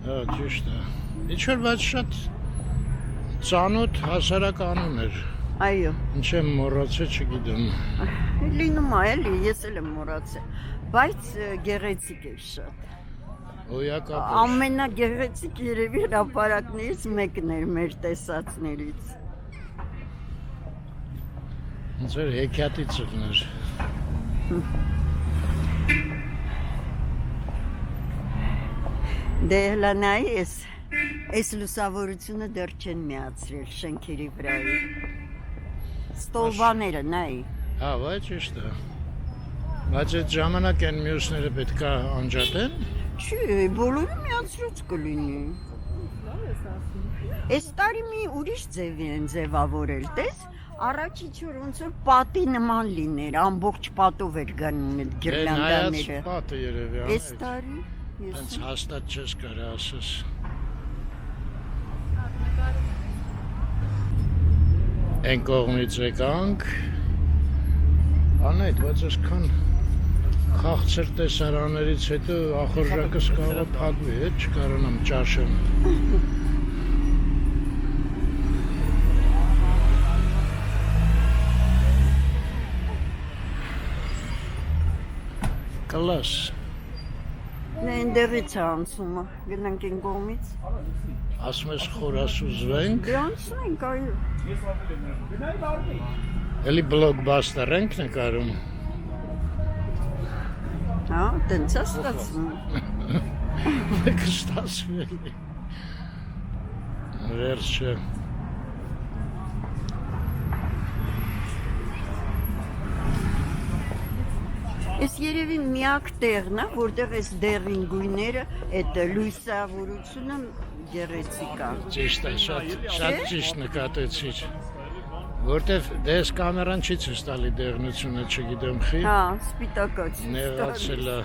Հա, ճիշտ է։ Ինչ որ բայց շատ ծանոթ հասարականում էր։ Այո։ Ինչ եմ մոռացել, չգիտեմ։ Լինում է էլի, ես էլ եմ մոռացել, բայց գեղեցիկ էր շատ։ Հոյակապ էր։ Ամենագեղեցիկ երևի հրապարակներից մեկն էր մեր տեսածներից։ Ոնց որ հեքիաթի ծրներ։ Դե հլա նայ այս լուսավորությունը դեռ չեն միացրել շենքերի վրայի։ Ստոլվաները նայ։ Հա, վայ ճիշտ է։ Բայց այդ ժամանակ են մյուսները պետք է անջատեն։ Չի, բոլորը միացրած կլինի։ Այս տարի մի ուրիշ ձևի են ձևավորել, տես, առաջիչ որ ոնց որ պատի նման լիներ, ամբողջ պատով էր գնում այդ գիրլանդաները։ Նայած պատը երևի է։ Այս տարի Հենց հաստատ չես կարա ասես։ Են կողմից եկանք։ Անայդ, բայց այսքան խաղցր տեսարաններից հետո ախորժակս կարող է փակվի, հետ չկարանամ ճաշեմ։ Կլաս։ Այնտեղից է անցումը, գնանք այն կողմից։ Ասում ես խորասուզվենք։ Դե անցնենք, այո։ Էլի բլոկբաստեր ենք նկարում։ Հա, տենց է ստացվում։ Կստացվի էլի։ Վերջը։ Ես երևի միակ տեղն է, որտեղ այս դեղին գույները, այդ լույսավորությունը գեղեցիկ է։ Ճիշտ է, շատ ճիշտ նկատեցիր։ Որտեվ դες կամերան չի ցույց տալի դեղնությունը, չգիտեմ խի։ Հա, սպիտակաց։ Նեղացել է։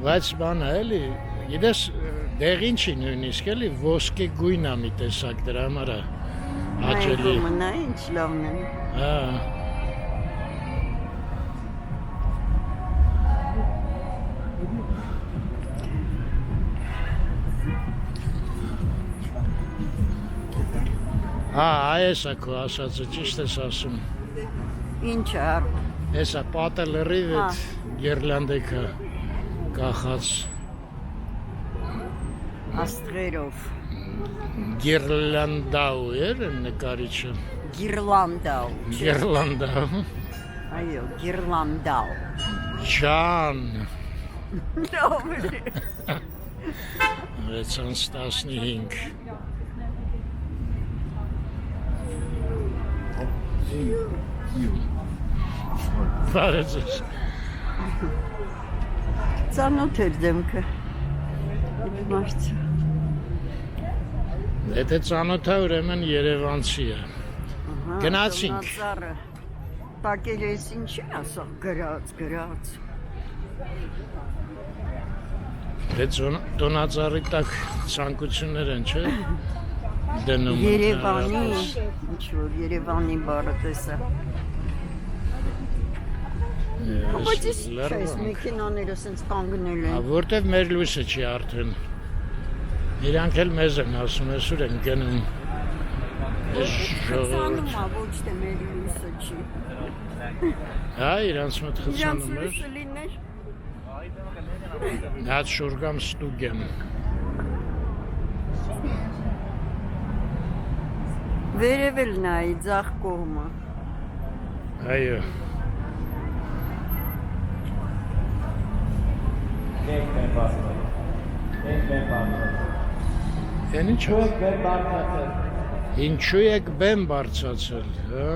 Բայց բանը էլի, գիտես, դեղին չի նույնիսկ էլի, ոսկե գույն է մի տեսակ դրա համար է հաճելի։ Այո, մնա ինչ լավն է։ Հա։ Այս է քո ասածը, ճիշտ ես ասում։ Ինչ առ։ Էսա պատը լրիվ Հա։ էդ գերլանդեքը կախած Աստղերով։ գերլանդաու էր նկարիչը։ Գիրլանդալ։ Գերլանդաու։ Այո, գիրլանդալ։ Ջան։ Դովրի։ 615 Բարեձեզ։ Ծանոթ էր դեմքը։ Մարդը։ Եթե ծանոթ է, ուրեմն երևանցի է։ Գնացինք։ Ծառը։ Պակել ես ինչի ասող գրած։ Դե տոնածառի տակ ցանկություններ են, չէ՞։ Դնում։ Երևանի, ինչ որ Երևանի բառը տեսա։ Բայց ես մեքենաները սենց կանգնել են։ Որտեվ մեր լույսը չի արդեն։ Իրանք էլ մեզ են ասում, այսօր են գնում։ Խցանում է, ոչ թե մեր լույսը չի։ Հա, իրանց մոտ Իրանց խցանում էր։ լույսը լիներ։ Հատ շուրգամ ստուգեմ։ Վերև էլ նայի, ձախ կողմը։ Այո։ Են ինչու եք բեմ բարձացել, հա։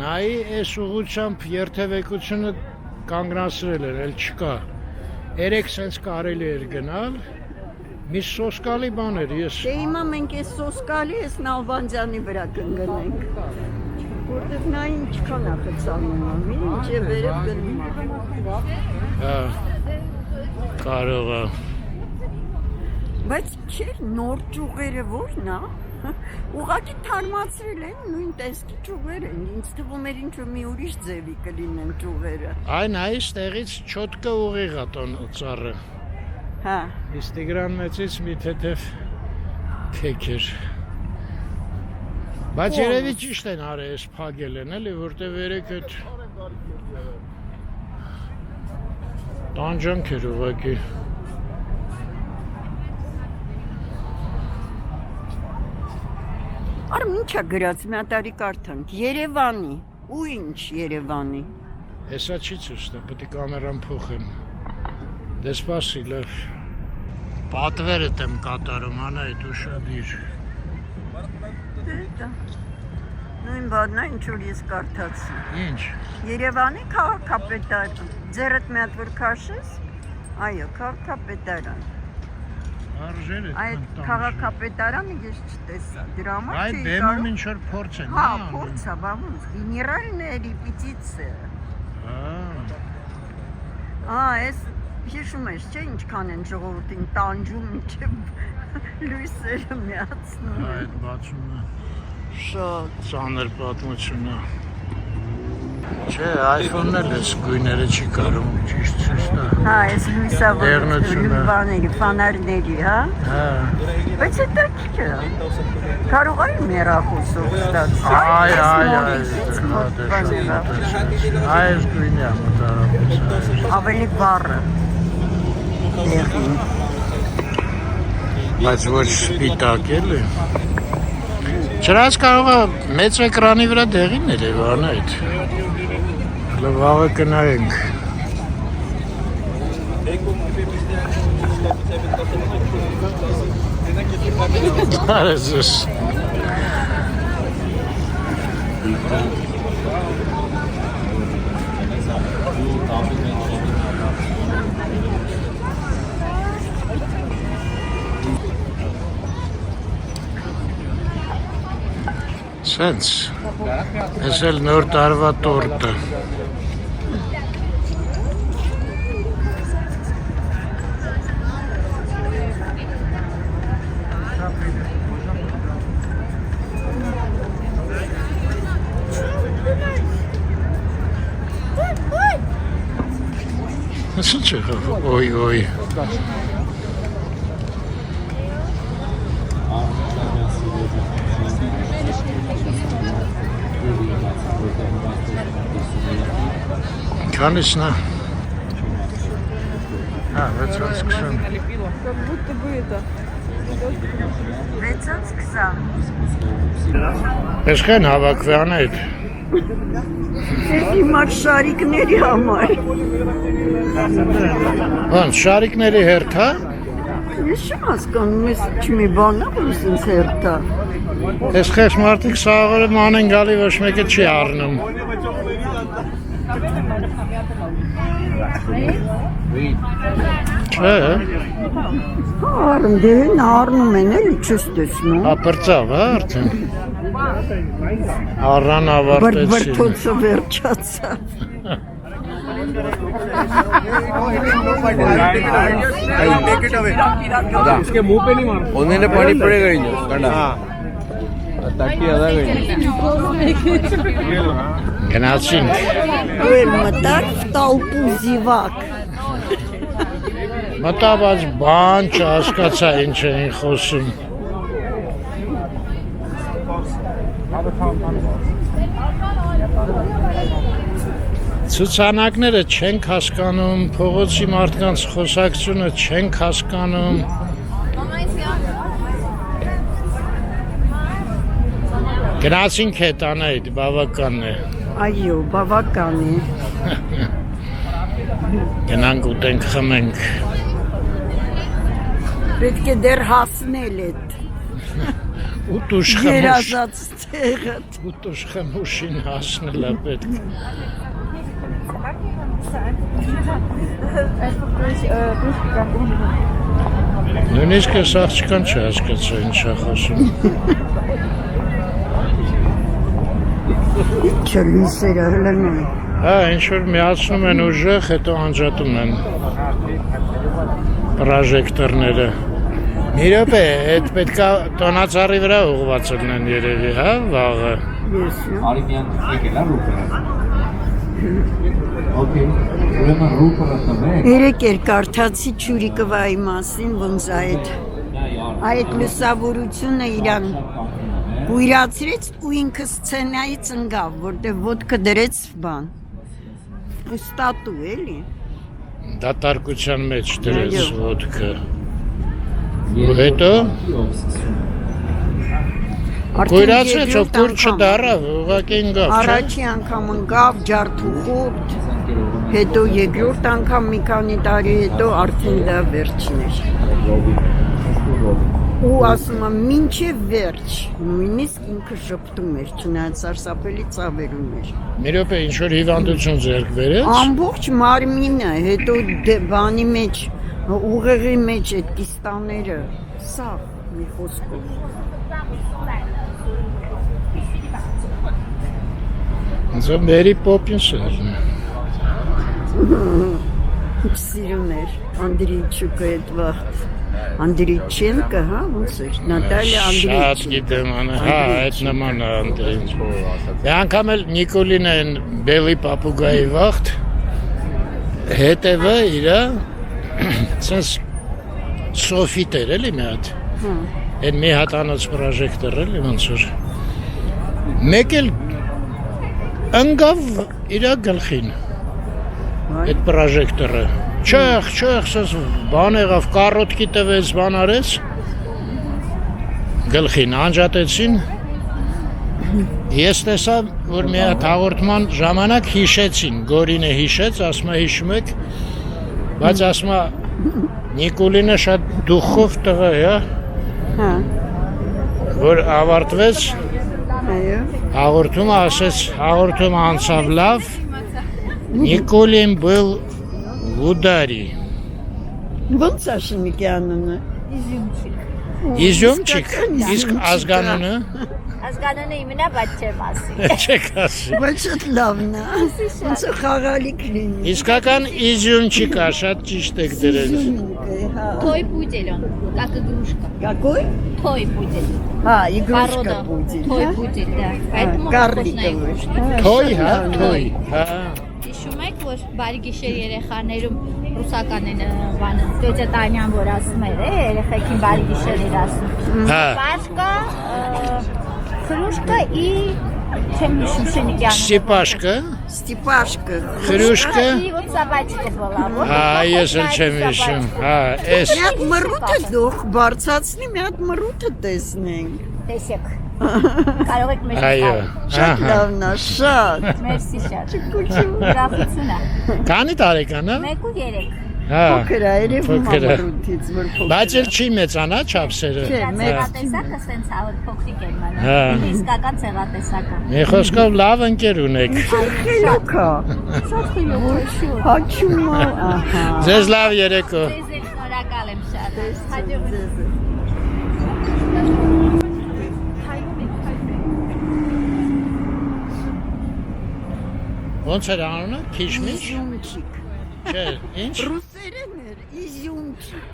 Նայի այս ուղղությամբ երթևեկությունը կանգնացրել էր, էլ չկա։ Երեք սենց կարելի էր գնալ, մի սոսկալի բան էր, ես։ Դե հիմա մենք այս սոսկալի, այս Նալբանդյանի վրա կընկնենք։ Որտեվ նա ինչքան է խցանում է, ինչ է վերև գնում է։ Հա, կարող է։ Բայց չէ, նոր ճյուղերը ո՞րն է։ Ուղղակի թարմացրել են, նույն տեսքի ճյուղեր են, ինձ թվում էր ինչ-որ մի ուրիշ ձևի կլինեն ճյուղերը։ Այն այս տեղից չոտկը ուղիղ է տոն ծառը։ Հա։ Իսկ Տիգրան մեծից մի թեթև քեք էր։ Բայց երևի ճիշտ են արել, ես փագել են, էլի, որտեվ երեք այդ տանջանք էր ուղղակի։ Արմ ինչա գրած, մի հատարի կարդանք, Երևանի, ու ինչ Երևանի։ Հեսա չի ցույց տա, պետք է կամերան փոխեմ։ Դե սպասի, լավ։ Պատվերդ եմ կատարում, Անահիտ, ուշադիր։ Դա նույն բանն է, ինչ որ ես կարդացի։ Ինչ։ Երևանի քաղաքապետարան։ Ձեռդ մի հատ որ քաշես։ Այո, քաղաքապետարան։ Արժեր է։ Այդ քաղաքապետարանը ես չտեսա։ Դրա համար Այ բեմում ինչ որ փորձ են։ Հա, փորձ է, բավուց, գեներալնե ռեպետիցիա։ Այս հիշում ես, չէ, ինչքան են ժողովրդին տանջում, մինչև լույսերը միացնում են։ Այդ բացումը Շատ ծանր պատմություն է։ Չէ, iPhone-ն էլ էս գույները չի կարող ճիշտ ցույց տա։ Հա, այս լույսավորությունը, Դեղնությունը։ բաների, ֆանարների, հա։ Հա։ Բայց դա քիչ է։ Կարող է մերախոսով ստացել։ Այ, բաները։ այս գույնի է մտարապես։ Ավելի բառը։ Դեղին։ Բայց ոչ սպիտակ էլի։ Չնայած կարող է մեծ էկրանի վրա դեղին երևան այդ։ Լավը կնայենք։ Բարեզս։ Սենց, ես էլ նոր տարվա տորտը։ Ինչ է, օй։ Քանիսն է։ 620։ Как будто бы это. 620 Էսքան հավաքվան այդ։ Հիմա շարիկների համար Ոնց շարիկների հերթ, հա։ Ես չեմ հասկանում, ես չմի բան եմ ինձ հերթա Այս խես մարդիկ սաղորը մանեն գալի ոչ մեկը չի առնում։ Չէ, Արմ դեն առնում են էլի չես տեսնում ապրծավ, հա, արդեն։ Առան ավարտեցին։ Բրբրթոցը վերջացավ इसके मुंह पे नहीं मार उन्होंने पानी पड़ेगा ही नहीं कंडा ताकि आधा गई Գնացինք։ Էլ մտար տալպու զիվակ Մտաբաց բան չհասկացա ինչ էին խոսում։ Ցուցանակները չենք հասկանում, փողոցի մարդկանց խոսակցությունը չենք հասկանում։ Գնացինք հետանայդ, բավականն է։ Այո, բավական է Գնանք ուտենք խմենք։ Պետք է դեռ հասնել էդ Ուտուշ խմուշ։ երազած տեղը Ուտուշ խմուշին հասնել է պետք։ Նույնիսկ ես աղջկան չհասկացա ինչ է խոսում։ Չլույսերը հլնում Հա, ինչ-որ միացնում են ուժեղ, հետո անջատում են պրաժեկտորները։ Մի րոպե, այդ պետքա տոնածառի վրա ուղղված լինեն երևի, հա, վաղը։ Արիմյան եկել է ռուպը Okay, ուրեմն ռուպը տվեք Երեք էր կարդացի Չուրիկովայի մասին, ոնց այդ լուսավորությունը իրան կույրացրեց ու ինքը սցենայից ընկավ, որտեղ ոտքը դրեց բան Պուստատու էլի Դատարկության մեջ դրեց ոտքը։ Ու հետո կույրացրեց, ով կուր չդարավ, ուղղակի ընկավ, չէ։ Առաջի անգամ ընկավ, ջարդուխորտ, հետո երկրորդ անգամ մի քանի տարի հետո արդեն դա վերջն էր։ Ու ասում եմ, մինչև վերջ, նույնիսկ ինքը շփտում էր, չնայած սարսափելի ծավերում էր։ Մի րոպե, ինչ-որ հիվանդություն ձեռք բերեց։ Ամբողջ մարմինը, հետո բանի մեջ, ուղեղի մեջ այդ կիստաները, սա մի խոսքով։ Ձո Մերի Պոպինսը։ Սիրուն էր, Անդրիչուկը այդ վաղտ։ Անդրիչենկը, հա, ոնց էր, Նատալիա Շատ Անդրիչենկը։ գիտեմ, հա, այդ նման է Անդրեին։ Դե անգամ էլ Նիկոլին են բելի պապուգայի վաղտ, հետևը իրա, սենց սոֆիտ էր էլի մի հատ, են մի հատ անոց պրաժեկտոր էլի ոնց որ, մեկ էլ ընգավ իրա գլխին, այդ պրաժեկտորը, չեղ, սենց բան եղավ, կարոտքի տվեց, բան արեց, գլխին անջատեցին, ես տեսա, որ մի հատ հաղորդման ժամանակ հիշեցին, Գորինը հիշեց, ասմա հիշում եք, բայց ասմա Նիկոլինը շատ դուխով տղա է, Հա, որ ավարտվեց, այո։ հաղորդումը ասեց, հաղորդումը անցավ լավ, Նիկոլին был в ударе. Ոնց է շնիկի անունը։ Իզյոմչիկ, իսկ ազգանունը Ազգանունը իմնա, բայց չեմ ասի։ չեք ասի։ Բայց շատ լավն է, ոնց է խաղալիք լինի։ Իսկական իզյոմչիկ է, շատ ճիշտ եք դրել։ Թոյ պուդելոն, как игрушка. Какой? Թոյ պուդել։ А, игрушка Порода. будет, Թոյ да? պուդել, да. Поэтому Կառլիկը։ Թոյ, հա, թոյ, հա։ Հիշում եք, որ բարի գիշեր երեխաներում ռուսական են բանը տյոտյա Տանյան որ ասում էր, երեխեքին բարի գիշերներ ասում։ Հա։ Պաշկա, Խրուշկա и чем Шушенիկյանը։ Ստիպաշկը, Ստիպաշկը։ Խրուշկը, И вот собачка была։ Вот հա, ես էլ չեմ հիշում, հա, էս, Մի հատ մռութը դուք բարձացնի, մի հատ մռութը տեսնենք։ Տեսեք։ Կարող եք մեզ այո, Շատ ահա, լավն է, շատ։ Մերսի շատ։ Ուրախություն է։ կանի տարեկան է, 1 ու 3։ հա, Փոքր է, երևում Փոքր է։ մռութից, որ փոքր։ բայց էլ չի մեծանա չափսերը, Չէ, մեծ Ցեղատեսակը սենց հավոր փոքրիկ էր մնա։ Հա։ Իսկական ցեղատեսակը։ մի խոսքով լավ ընկեր ունեք, խելոք է։ Շատ խելոք։ Հաչում է, ահա։ ձեզ լավ երեկո, Ձեզ էլ շնորհակալ եմ շատ։ Հաջողություն։ ոնց էր անունը, քիշմիշ, Իզյումչիկ։ չէ, ինչ, Ռուսերեն էր, իզյումչիկ։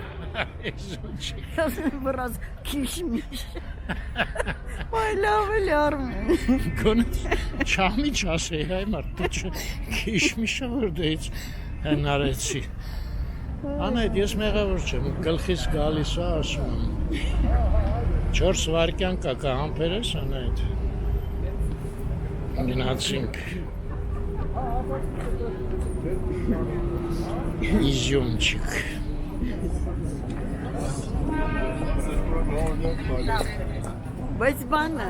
Վրաց քիշմիշ։ Այ լավ էլ արմեն։ գոնե չամի չասեի, հայ մարդ, դու քիշմիշը որտեղից հնարեցի, անայդ ես մեղավոր չեմ, գլխիս գալիս է ասում եմ, 4 վարկյան կա համբեր ես անայդ, գնացինք, իզյումչիկ, Բայց բանը,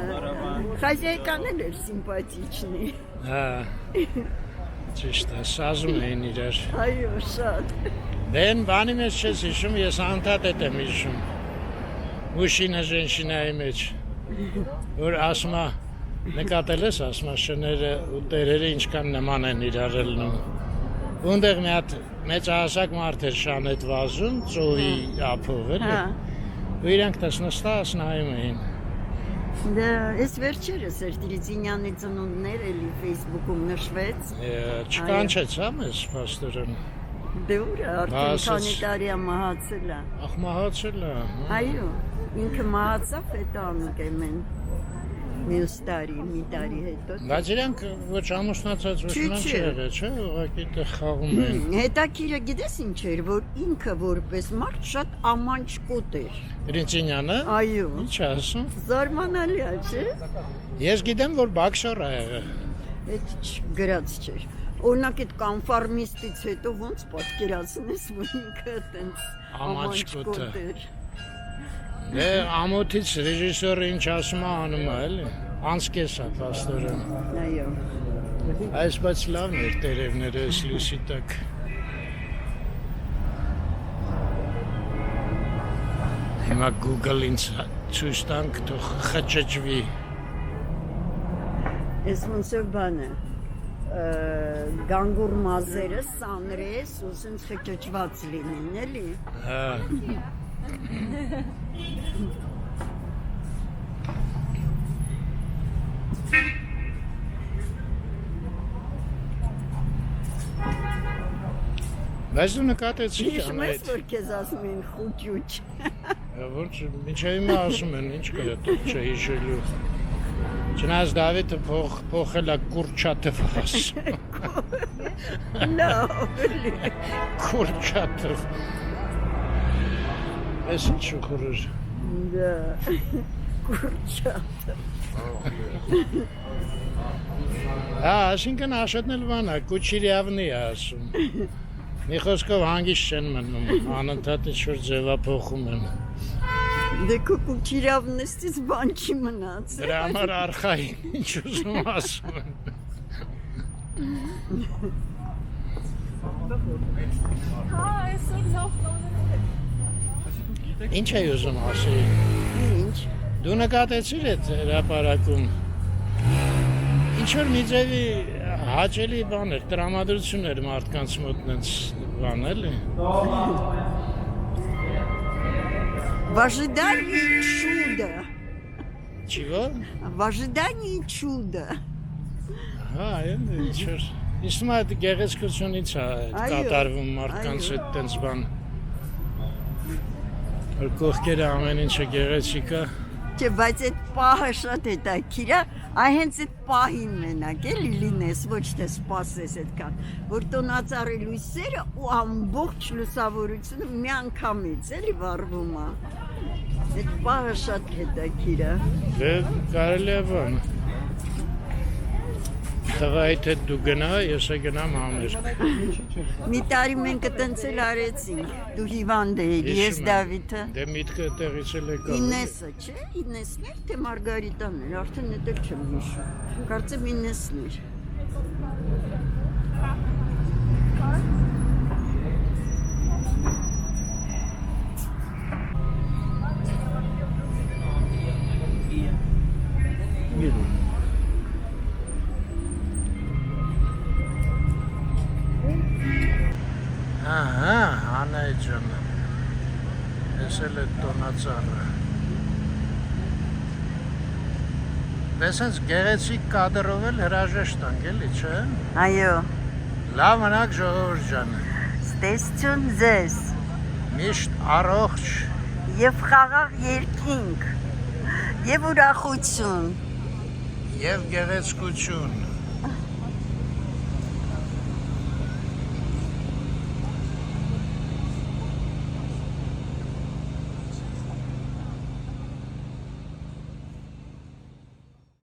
խազայկան էլ էր սիմպաթիչնի։ հա, ճիշտ է, սազում էին իրար, Այո, շատ։ դեն բանի մեջ չես հիշում, ես անդադետ եմ հիշում, մուշինը ժենշինայի մեջ, որ ասմա, նկատել ես ասմա շները ու տերերը ինչքան նման են իրար ելնում, ունդեղ մի հատ մեծահասակ մարդ էր շանետ վազում, ծովի ափով էլի, Հա։ ու իրանք տասնստաս նայում էին, Դա ես վերջերս էր Տիրիցինյանի ծնունդներ էլի Facebook-ում նշվեց։ չկանչեց հա մեզ պաստորեն, Դե ուր է, արդեն Բա, ասաց- քանի տարի է մահացել է։ ախ մահացել է, Այո, ինքը մահացավ հետո անուկ եմ մյուս տարի, մի տարի հետո։ բայց իրանք ոչ ամուսնացած ոչ Չի, նան չի։ չի եղել, չէ, ուղղակի տեղ խաղում են, Հետաքրիրը գիտես ինչ էր, որ ինքը որպես մարդ շատ ամանչկոտ էր։ Տրինցինյանը, Այո, ինչ ասում, զարմանալի է, չէ։ ես գիտեմ, որ բաքսոր է եղել, Այդ գրած չէր։ Օրինակ այդ կոնֆորմիստից հետո ոնց պատկերացնես, որ ինքը այտենց Ամանչկոտ է։ էր։ դե ամոթից ռեժիսորը ինչ ասում է անում է, էլի, անցկես է պաստորեն, Այո։ այս բայց լավն էր տերևները ես լույսի տակ, հիմա Google ինձ ցույց տանք, թող խճճվի, Ես ոնց է բանը։ Գանգուր մազերը սանրես ու սենց խճճված լինեն, էլի։ հա, բայց դու նկատեցի Հիշում ես, անայդ, որ քեզ ասում են խուճուճ։ որ մինչև հիմա ասում են, ինչ կրա դուք չհիշելու, չնայած Դավիթը փոխել է կուրչատև ասում, Լավ։ կուրչատև, ես ինչ ուխուրր, Դա կուրճատ։ հա, ասինքն աշոտնել վանա, կուչիրյավնի է ասում, մի խոսքով հանգիստ չեն մնում, անընդհատ ինչ-որ ձևափոխում են, Դե քո կուչիրավնստից բան չի մնացել։ դրա համար արխային ինչ ուզում ասում են, Հա, այսօր լավ ինչ է ուզում ասի, Ինչ։ դու նկատեցիր այդ հրապարակում, ինչ-որ մի ձևի հաճելի բան էր, տրամադրություն էր մարդկանց մոտ նենց բան էլի, В ожидании чуда. Чего? В ожидании чуда. Հա, էլի ինչ-որ, իսկ մա այդ գեղեցկությունից է Այո, կատարվում մարդկանց այո։ այդ տենց բան, որ կողքերը ամեն ինչը գեղեցիկ է, Չէ, բայց այդ պահը շատ հետաքրքիր է, այ հենց այդ պահին մենակ էլի լինես, ոչ թե սպասես այդքան, որ տոնածառի լույսերը ու ամբողջ լուսավորությունը մի անգամից էլի վառվում է։ Այդ պահը շատ հետաքրքիր է։ Դե կարելի է բան։ Տղայիդ հետ դու գնա, ես է գնամ համերգ։ Մի տարի մենք այտենց էլ արեցինք, դու հիվանդ էիր, ես Դավիթը։ Դե միտքը տեղից էլ եկավ։ Ինեսը, չէ, Ինեսն էր, թե Մարգարիտան էր, արդեն դա չեմ հիշում։ Կարծեմ Ինեսն էր։ Ահա, Անայի ջան։ Ես էլ է տոնածառը։ Դեսենց գեղեցիկ կադրով էլ հրաժեշտ անք էլի, չէ։ Այո, Լավ մնաք ժողովուրդ ջան։ ստեսություն ձեզ Միշտ առողջ եւ խաղաղ երկինք եւ ուրախություն։ եւ գեղեցկություն։